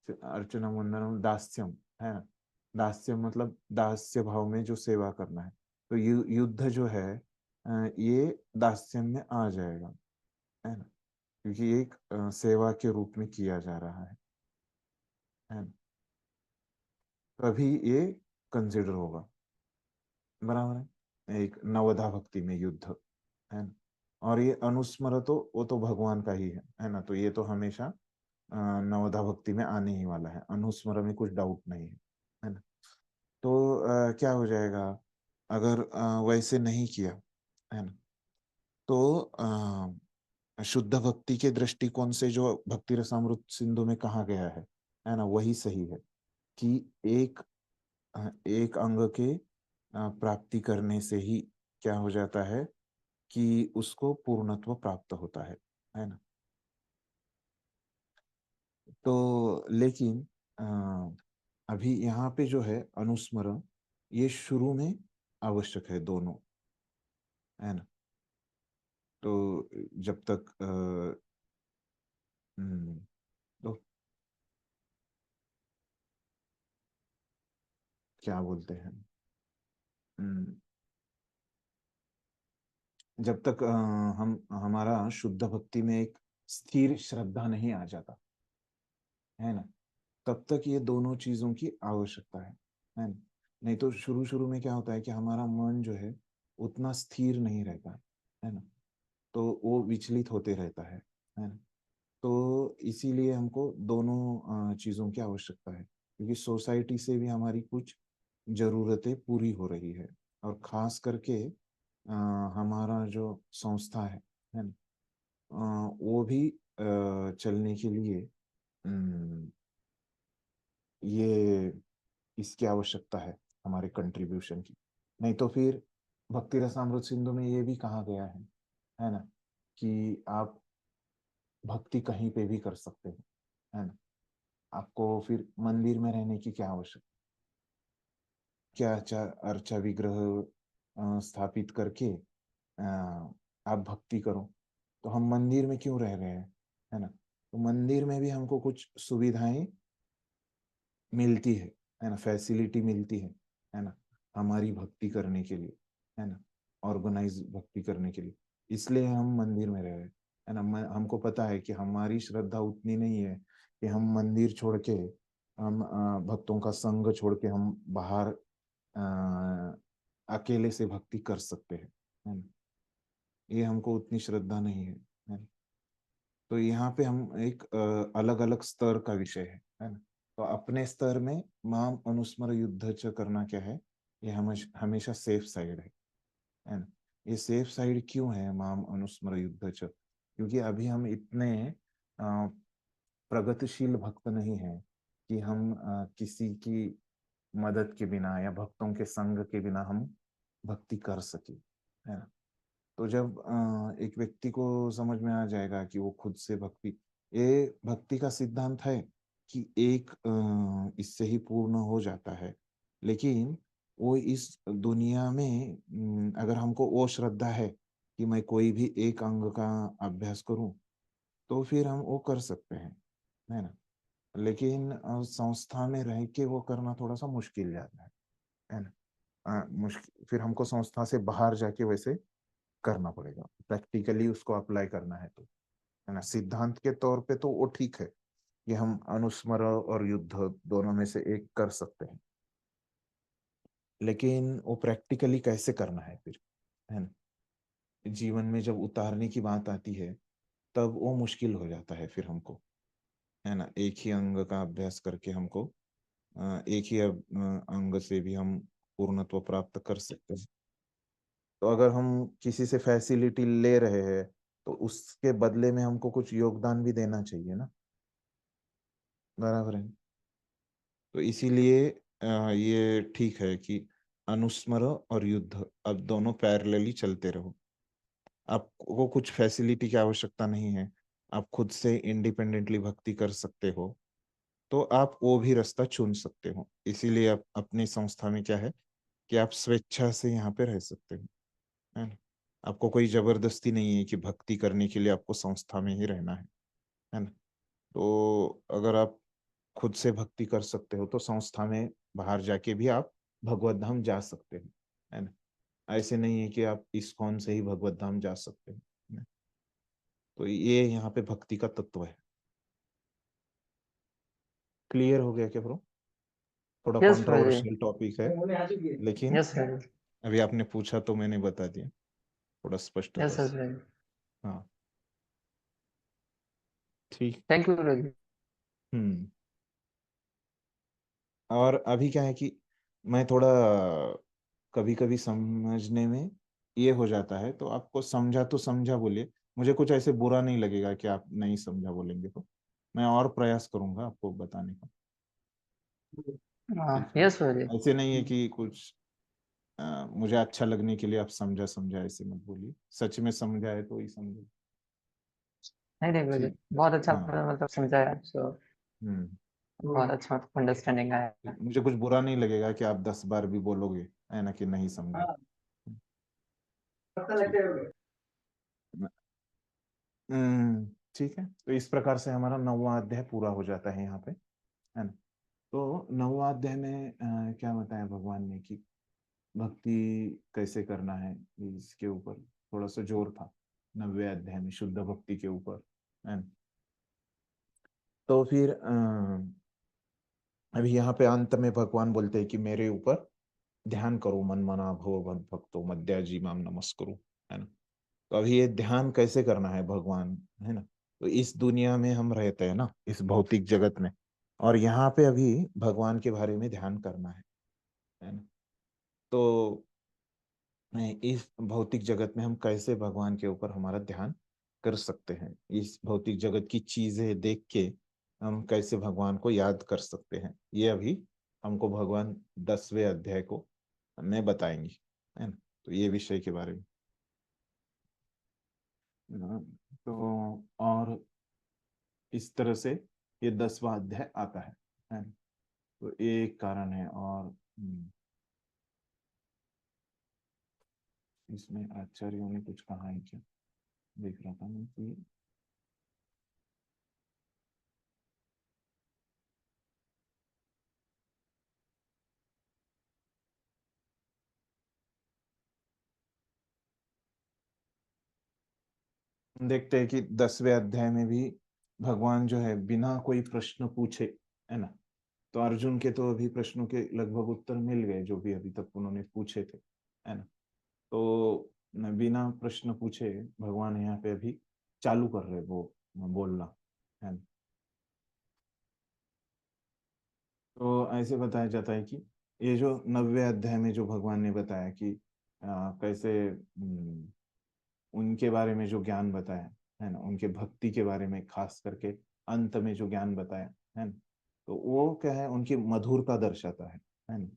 अर्चना वंदनम दास्यम, है ना। दास्यम मतलब दास्य भाव में जो सेवा करना है, तो युद्ध जो है ये दास्यम में आ जाएगा, है ना, क्योंकि एक सेवा के रूप में किया जा रहा है ना। तभी ये कंसिडर होगा, बराबर है, एक नवधा भक्ति में युद्ध, है ना। और ये अनुस्मर तो वो तो भगवान का ही है ना, तो ये तो हमेशा नवधा भक्ति में आने ही वाला है, अनुस्मर में कुछ डाउट नहीं है ना। तो क्या हो जाएगा, अगर वैसे नहीं किया, है ना, तो शुद्ध भक्ति के दृष्टिकोण से जो भक्ति रसामृत सिंधु में कहा गया है ना, वही सही है कि एक एक अंग के प्राप्ति करने से ही क्या हो जाता है कि उसको पूर्णत्व प्राप्त होता है ना। तो लेकिन अभी यहाँ पे जो है अनुस्मरण, ये शुरू में आवश्यक है दोनों, है ना। तो जब तक तो क्या बोलते हैं, हम्म, जब तक हम हमारा शुद्ध भक्ति में एक स्थिर श्रद्धा नहीं आ जाता, है ना, तब तक ये दोनों चीजों की आवश्यकता है ना। नहीं तो शुरू शुरू में क्या होता है कि हमारा मन जो है उतना स्थिर नहीं रहता है ना, तो वो विचलित होते रहता है ना। तो इसीलिए हमको दोनों चीज़ों की आवश्यकता है, क्योंकि सोसाइटी से भी हमारी कुछ ज़रूरतें पूरी हो रही है, और ख़ास करके हमारा जो संस्था है ना, वो भी चलने के लिए ये इसकी आवश्यकता है, हमारे कंट्रीब्यूशन की। नहीं तो फिर भक्ति रसामृत सिंधु में ये भी कहा गया है ना, कि आप भक्ति कहीं पे भी कर सकते हो, है ना। आपको फिर मंदिर में रहने की क्या आवश्यकता, क्या अर्चा विग्रह स्थापित करके आप भक्ति करो, तो हम मंदिर में क्यों रह रहे हैं, है ना। तो मंदिर में भी हमको कुछ सुविधाएं मिलती है ना, फैसिलिटी मिलती है ना, हमारी भक्ति करने के लिए, है ना, ऑर्गेनाइज भक्ति करने के लिए। इसलिए हम मंदिर में रह रहे हैं, है ना। हमको पता है कि हमारी श्रद्धा उतनी नहीं है कि हम मंदिर छोड़ के, हम भक्तों का संग छोड़ के हम बाहर अकेले से भक्ति कर सकते हैं, है ना। ये हमको उतनी श्रद्धा नहीं है ना। तो यहाँ पे हम एक अलग अलग स्तर का विषय है ना। तो अपने स्तर में माम अनुस्मर युद्ध च करना क्या है, ये हमेशा सेफ साइड है ना। ये सेफ साइड क्यों है माम अनुस्मर युद्ध च, क्योंकि अभी हम इतने प्रगतिशील भक्त नहीं है कि हम किसी की मदद के बिना या भक्तों के संग के बिना हम भक्ति कर सके, है ना। तो जब एक व्यक्ति को समझ में आ जाएगा कि वो खुद से भक्ति, ये भक्ति का सिद्धांत है कि एक इससे ही पूर्ण हो जाता है, लेकिन वो इस दुनिया में अगर हमको वो श्रद्धा है कि मैं कोई भी एक अंग का अभ्यास करूं, तो फिर हम वो कर सकते हैं, है ना। लेकिन संस्था में रह के वो करना थोड़ा सा मुश्किल जाता है ना। मुश्किल, फिर हमको संस्था से बाहर जाके वैसे करना पड़ेगा, प्रैक्टिकली उसको अप्लाई करना है तो, है ना। सिद्धांत के तौर पे तो वो ठीक है कि हम अनुस्मर और युद्ध दोनों में से एक कर सकते हैं, लेकिन वो प्रैक्टिकली कैसे करना है फिर, है ना। जीवन में जब उतारने की बात आती है तब वो मुश्किल हो जाता है फिर हमको, है ना। एक ही अंग का अभ्यास करके हमको एक ही अंग से भी हम पूर्णत्व प्राप्त कर सकते हैं। तो अगर हम किसी से फैसिलिटी ले रहे हैं तो उसके बदले में हमको कुछ योगदान भी देना चाहिए ना, बराबर है। तो इसीलिए ये ठीक है कि अनुस्मर और युद्ध अब दोनों पैरेलली चलते रहो। आपको कुछ फैसिलिटी की आवश्यकता नहीं है, आप खुद से इंडिपेंडेंटली भक्ति कर सकते हो, तो आप वो भी रास्ता चुन सकते हो। इसीलिए आप अपनी संस्था में क्या है कि आप स्वेच्छा से यहाँ पे रह सकते हो, है ना। आपको कोई जबरदस्ती नहीं है कि भक्ति करने के लिए आपको संस्था में ही रहना है ना। तो अगर आप खुद से भक्ति कर सकते हो तो संस्था में बाहर जाके भी आप भगवत धाम जा सकते हो, है ना। ऐसे नहीं है कि आप इस्कॉन से ही भगवत धाम जा सकते हो, है ना? तो ये यहाँ पे भक्ति का तत्व है। क्लियर हो गया क्या ब्रो? थोड़ा यस भाई। कंट्रोवर्शियल टॉपिक है, लेकिन यस भाई। अभी आपने पूछा तो मैंने बता दिया थोड़ा स्पष्टता यस से। भाई। हाँ ठीक। थैंक यू भाई। हम्म। और अभी क्या है कि मैं थोड़ा कभी कभी समझने में ये हो जाता है, तो आपको समझा तो समझा बोलिए, मुझे कुछ ऐसे बुरा नहीं लगेगा कि आप नहीं समझा बोलेंगे, तो मैं और प्रयास करूंगा आपको बताने का। ठीक है, यस भाई। ऐसे नहीं है कि कुछ मुझे अच्छा लगने के लिए आप समझा समझा ऐसे मत बोलिए, सच में समझा है तो ही समझो। नहीं नहीं भाई, ठीक। बहुत अच्छा हाँ। मतलब समझाया, सो हम्म। बहुत अच्छा मतलब अंडरस्टैंडिंग आया। मुझे कुछ बुरा नहीं लगेगा कि आप 10 बार भी बोलोगे, है ना, कि नहीं समझे। ठीक। ठीक है, तो इस प्रकार से हमारा 9वां अध्याय पूरा हो जाता है यहाँ पे, है ना। तो 9वां अध्याय में क्या बताया भगवान ने कि भक्ति कैसे करना है, इसके ऊपर थोड़ा सा जोर था 9वें अध्याय में, शुद्ध भक्ति के ऊपर, है ना। तो फिर अभी यहाँ पे अंत में भगवान बोलते हैं कि मेरे ऊपर ध्यान करो, मन मना भव भद भक्तो मद्याजी माम नमस्कुरु, है ना। तो अभी ये ध्यान कैसे करना है भगवान, है ना। तो इस दुनिया में हम रहते हैं ना, इस भौतिक जगत में, और यहाँ पे अभी भगवान के बारे में ध्यान करना है ना। तो इस भौतिक जगत में हम कैसे भगवान के ऊपर हमारा ध्यान कर सकते हैं, इस भौतिक जगत की चीजें देख के हम कैसे भगवान को याद कर सकते हैं, ये अभी हमको भगवान 10वें अध्याय को में बताएंगे, है ना। तो ये विषय के बारे में तो और इस तरह से ये 10वां अध्याय आता है ना? तो ये एक कारण है। और इसमें आचार्यों ने कुछ कहा है क्या, देख रहा था मैं कि देखते हैं कि 10वें अध्याय में भी भगवान जो है बिना कोई प्रश्न पूछे, है ना। तो अर्जुन के तो अभी प्रश्नों के लगभग उत्तर मिल गए जो भी अभी तक उन्होंने पूछे थे, है ना। तो बिना प्रश्न पूछे भगवान यहाँ पे अभी चालू कर रहे वो बोलना, है ना। तो ऐसे बताया जाता है कि ये जो 90वें अध्याय में जो भगवान ने बताया कि कैसे उनके बारे में जो ज्ञान बताया, है ना, उनके भक्ति के बारे में खास करके अंत में जो ज्ञान बताया, है ना। तो वो क्या है, उनकी मधुरता दर्शाता है ना।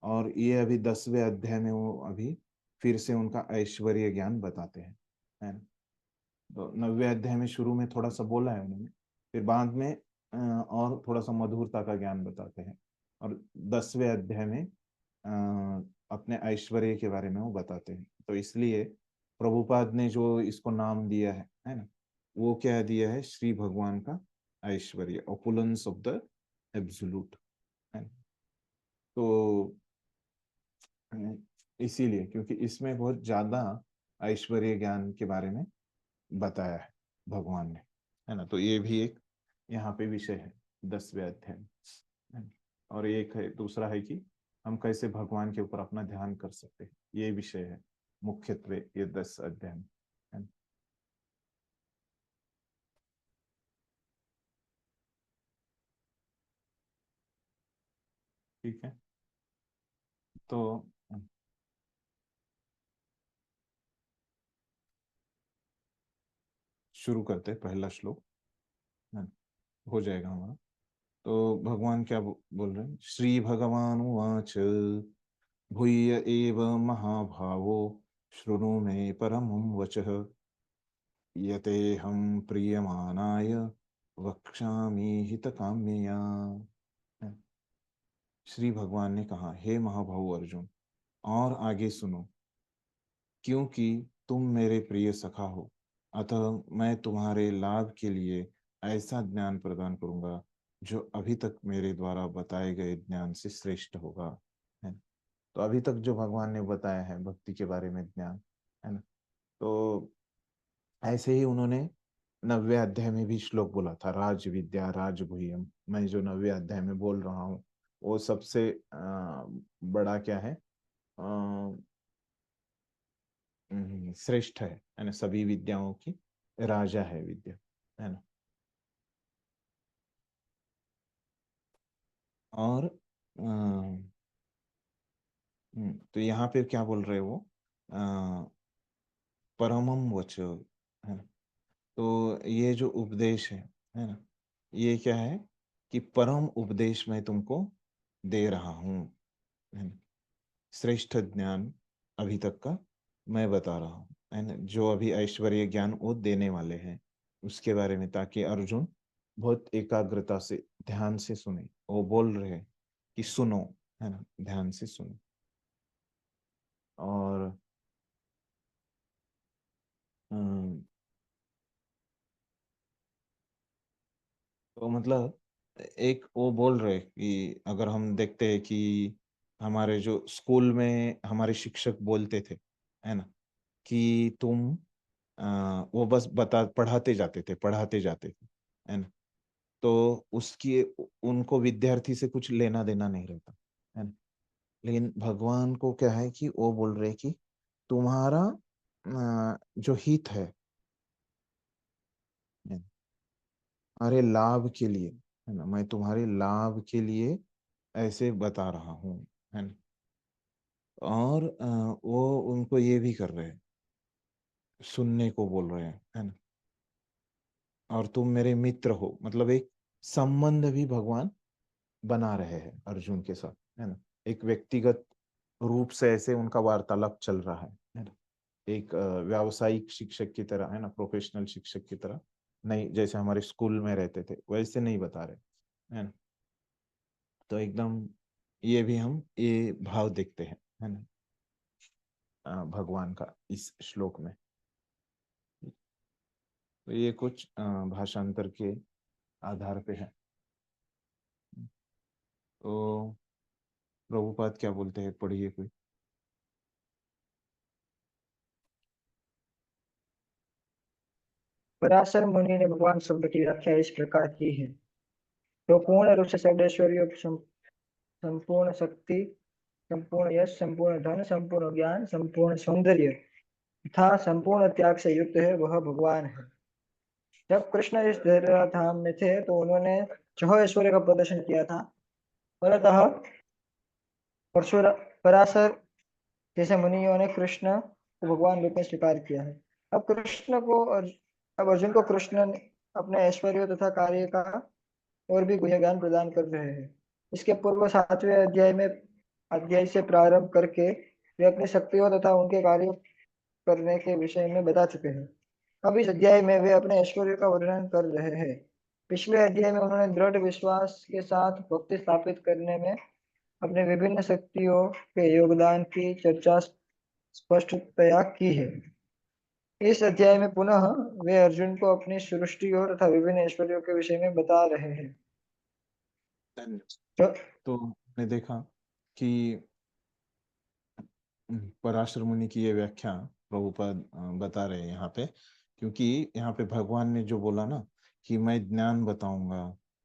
और ये अभी 10वें अध्याय में वो अभी फिर से उनका ऐश्वर्य ज्ञान बताते हैं, है ना। तो 90वें अध्याय में शुरू में थोड़ा सा बोला है उन्होंने, फिर बाद में और थोड़ा सा मधुरता का ज्ञान बताते हैं, और 10वें अध्याय में अपने ऐश्वर्य के बारे में वो बताते हैं। तो इसलिए प्रभुपाद ने जो इसको नाम दिया है ना, वो क्या दिया है, श्री भगवान का ऐश्वर्य, ओपुलेंस ऑफ द एब्सोल्यूट, है ना। तो इसीलिए क्योंकि इसमें बहुत ज्यादा ऐश्वर्य ज्ञान के बारे में बताया है भगवान ने, है ना। तो ये भी एक यहाँ पे विषय है 10वें अध्याय में, है ना। और एक है, दूसरा है कि हम कैसे भगवान के ऊपर अपना ध्यान कर सकते हैं, ये विषय है मुख्यत्वे ये 10 अध्याय में, है ना। ठीक है, तो शुरू करते हैं पहला श्लोक, है ना, हो जाएगा हमारा। तो भगवान क्या बोल रहे हैं, श्री भगवान उवाच भूय एव महाभावो शृणु मे परमं वचः यतेऽहं प्रीयमाणाय वक्ष्यामि हितकाम्यया। श्री भगवान ने कहा, हे महाभाव अर्जुन, और आगे सुनो, क्योंकि तुम मेरे प्रिय सखा हो, अतः मैं तुम्हारे लाभ के लिए ऐसा ज्ञान प्रदान करूंगा जो अभी तक मेरे द्वारा बताए गए ज्ञान से श्रेष्ठ होगा, है। तो अभी तक जो भगवान ने बताया है भक्ति के बारे में ज्ञान, है ना, तो ऐसे ही उन्होंने 90वें अध्याय में भी श्लोक बोला था, राज विद्या राज गुह्यम। मैं जो 90वें अध्याय में बोल रहा हूँ वो सबसे बड़ा क्या है, श्रेष्ठ है ना, सभी विद्याओं की राजा है विद्या, है ना। और तो यहाँ पे क्या बोल रहे हो, परमम वच, है ना। तो ये जो उपदेश है ना, ये क्या है कि परम उपदेश मैं तुमको दे रहा हूँ, है ना। श्रेष्ठ ज्ञान अभी तक का मैं बता रहा हूँ, है ना, जो अभी ऐश्वर्य ज्ञान वो देने वाले हैं उसके बारे में, ताकि अर्जुन बहुत एकाग्रता से ध्यान से सुने। वो बोल रहे हैं कि सुनो, है ना, ध्यान से सुनो। और अम, तो मतलब एक वो बोल रहे कि अगर हम देखते हैं कि हमारे जो स्कूल में हमारे शिक्षक बोलते थे, है ना, कि तुम वो बस बता पढ़ाते जाते थे, है ना। तो उसकी उनको विद्यार्थी से कुछ लेना देना नहीं रहता, है ना। लेकिन भगवान को क्या है कि वो बोल रहे कि तुम्हारा जो हित है, तुम्हारे लाभ के लिए, है ना, मैं तुम्हारे लाभ के लिए ऐसे बता रहा हूँ, है ना। और वो उनको ये भी कर रहे हैं, सुनने को बोल रहे हैं, है ना। और तुम मेरे मित्र हो, मतलब एक संबंध भी भगवान बना रहे हैं अर्जुन के साथ, है ना। एक व्यक्तिगत रूप से ऐसे उनका वार्तालाप चल रहा है ना। एक व्यावसायिक शिक्षक की तरह, है ना, प्रोफेशनल शिक्षक की तरह नहीं, जैसे हमारे स्कूल में रहते थे वैसे नहीं बता रहे, है ना। तो एकदम ये भी हम ये भाव देखते हैं, है ना, भगवान का इस श्लोक में। तो ये कुछ भाषांतर के आधार पे है। तो प्रभुपाद क्या बोलते हैं, पढ़िए कोई। पराशर मुनि ने भगवान शब्द की व्याख्या इस प्रकार की है। जो पूर्ण रूप से सर्वैश्वर्य, संपूर्ण शक्ति, संपूर्ण यश, संपूर्ण धन, संपूर्ण ज्ञान, संपूर्ण सौंदर्य तथा संपूर्ण त्याग से युक्त है, वह भगवान है। जब कृष्ण इस धाम में थे तो उन्होंने छह ऐश्वर्य का प्रदर्शन किया था। फलतः पराशर जैसे मुनियों ने कृष्ण को भगवान रूप में स्वीकार किया है। अब अब अर्जुन को कृष्ण ने अपने ऐश्वर्य तथा कार्य का और भी गुह्य ज्ञान प्रदान कर रहे हैं। इसके पूर्व 7वें अध्याय से प्रारंभ करके वे अपनी शक्तियों तथा उनके कार्य करने के विषय में बता चुके हैं। अब इस अध्याय में वे अपने ऐश्वर्य का वर्णन कर रहे हैं। पिछले अध्याय में उन्होंने दृढ़ विश्वास के साथ भक्ति स्थापित करने में अपने विभिन्न शक्तियों के योगदान की चर्चा स्पष्टतया की है। इस अध्याय में पुनः वे अर्जुन को अपनी सृष्टियों तथा विभिन्न ऐश्वर्यों के विषय में बता रहे हैं। तो हमने देखा कि पराशर मुनि की ये व्याख्या प्रभुपाद बता रहे हैं यहाँ पे, क्योंकि यहाँ पे भगवान ने जो बोला ना कि मैं ज्ञान बताऊंगा,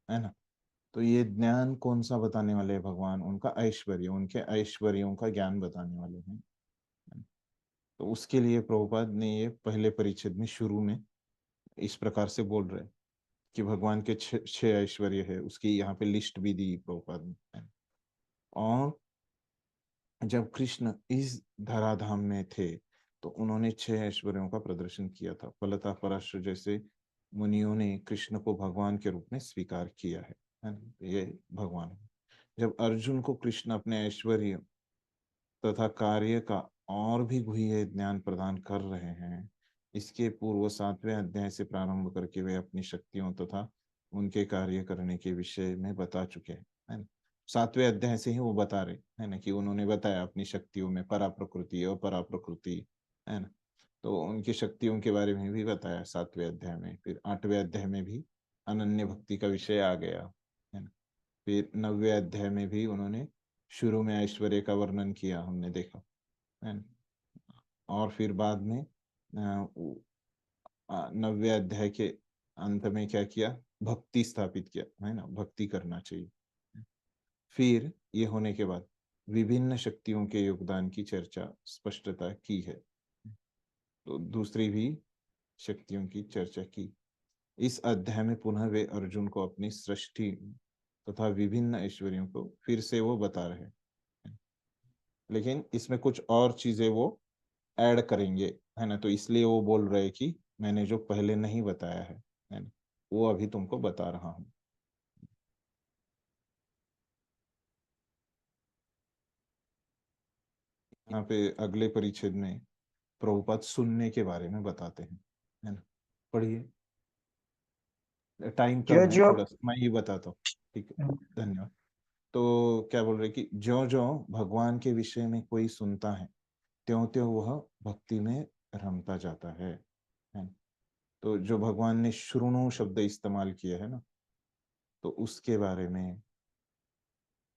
है ना। तो ये ज्ञान कौन सा बताने वाले हैं भगवान, उनका ऐश्वर्य, उनके ऐश्वर्यों का ज्ञान बताने वाले हैं। तो उसके लिए प्रभुपाद ने ये पहले परिच्छेद में शुरू में इस प्रकार से बोल रहे कि भगवान के छह ऐश्वर्य है, उसकी यहाँ पे लिस्ट भी दी प्रभुपाद ने। और जब कृष्ण इस धराधाम में थे तो उन्होंने छह ऐश्वर्यों का प्रदर्शन किया था। फलतः पराशर जैसे मुनियों ने कृष्ण को भगवान के रूप में स्वीकार किया है ना, ये भगवान है। जब अर्जुन को कृष्ण अपने ऐश्वर्य तथा कार्य का और भी गुह्य ज्ञान प्रदान कर रहे हैं, इसके पूर्व 7वें अध्याय से प्रारंभ करके वे अपनी शक्तियों तथा उनके कार्य करने के विषय में बता चुके हैं, है ना। 7वें अध्याय से ही वो बता रहे है ना कि उन्होंने बताया अपनी शक्तियों में परा प्रकृति और परा प्रकृति, है ना। तो उनकी शक्तियों के बारे में भी बताया 7वें अध्याय में। फिर 8वें अध्याय में भी अनन्य भक्ति का विषय आ गया, है ना। फिर 9वें अध्याय में भी उन्होंने शुरू में ऐश्वर्य का वर्णन किया, हमने देखा, है ना। और फिर बाद में 9वें अध्याय के अंत में क्या किया, भक्ति स्थापित किया, है ना, भक्ति करना चाहिए। फिर ये होने के बाद विभिन्न शक्तियों के योगदान की चर्चा स्पष्टता की है, तो दूसरी भी शक्तियों की चर्चा की। इस अध्याय में पुनः वे अर्जुन को अपनी सृष्टि तथा विभिन्न ऐश्वर्यों को फिर से वो बता रहे हैं, लेकिन इसमें कुछ और चीजें वो ऐड करेंगे, है ना। तो इसलिए वो बोल रहे कि मैंने जो पहले नहीं बताया है ना, वो अभी तुमको बता रहा हूं। यहाँ पे अगले परिच्छेद में प्रभुपाद सुनने के बारे में बताते हैं, है ना। पढ़िए, टाइम जो कम है जो थोड़ा सा, मैं ही बताता हूँ, ठीक है, धन्यवाद। तो क्या बोल रहे कि जो जो भगवान के विषय में कोई सुनता है त्यों त्यों वह भक्ति में रमता जाता है ना। तो जो भगवान ने श्रुणु शब्द इस्तेमाल किया है ना, तो उसके बारे में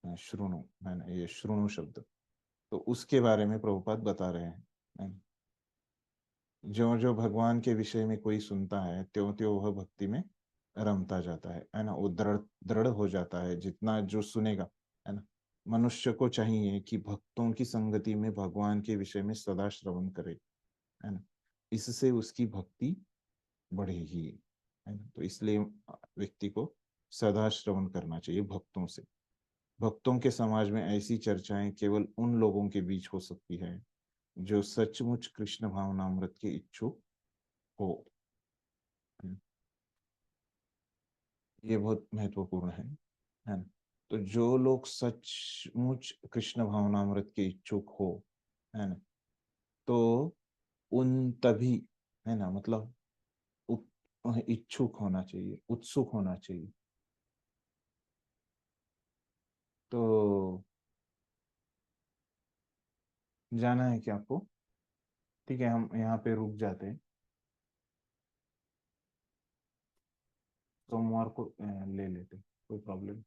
श्रुणु, है ना, ये श्रुणु शब्द, तो उसके बारे में प्रभुपाद बता रहे हैं, है ना? जो जो भगवान के विषय में कोई सुनता है त्यों त्यों वह भक्ति में रमता जाता है ना। वो दृढ़ दृढ़ हो जाता है, जितना जो सुनेगा, है ना, मनुष्य को चाहिए कि भक्तों की संगति में भगवान के विषय में सदा श्रवण करे, है ना। इससे उसकी भक्ति बढ़ेगी, है ना। तो इसलिए व्यक्ति को सदा श्रवण करना चाहिए भक्तों से। भक्तों के समाज में ऐसी चर्चाएं केवल उन लोगों के बीच हो सकती है जो सचमुच कृष्ण भावनामृत के इच्छुक हो। ये बहुत महत्वपूर्ण है ना। तो जो लोग सचमुच कृष्ण भावनामृत के इच्छुक हो, है ना, तो उन तभी, है ना, मतलब इच्छुक होना चाहिए, उत्सुक होना चाहिए। तो जाना है क्या आपको? ठीक है, हम यहाँ पे रुक जाते हैं। सोमवार को ले लेते, कोई प्रॉब्लम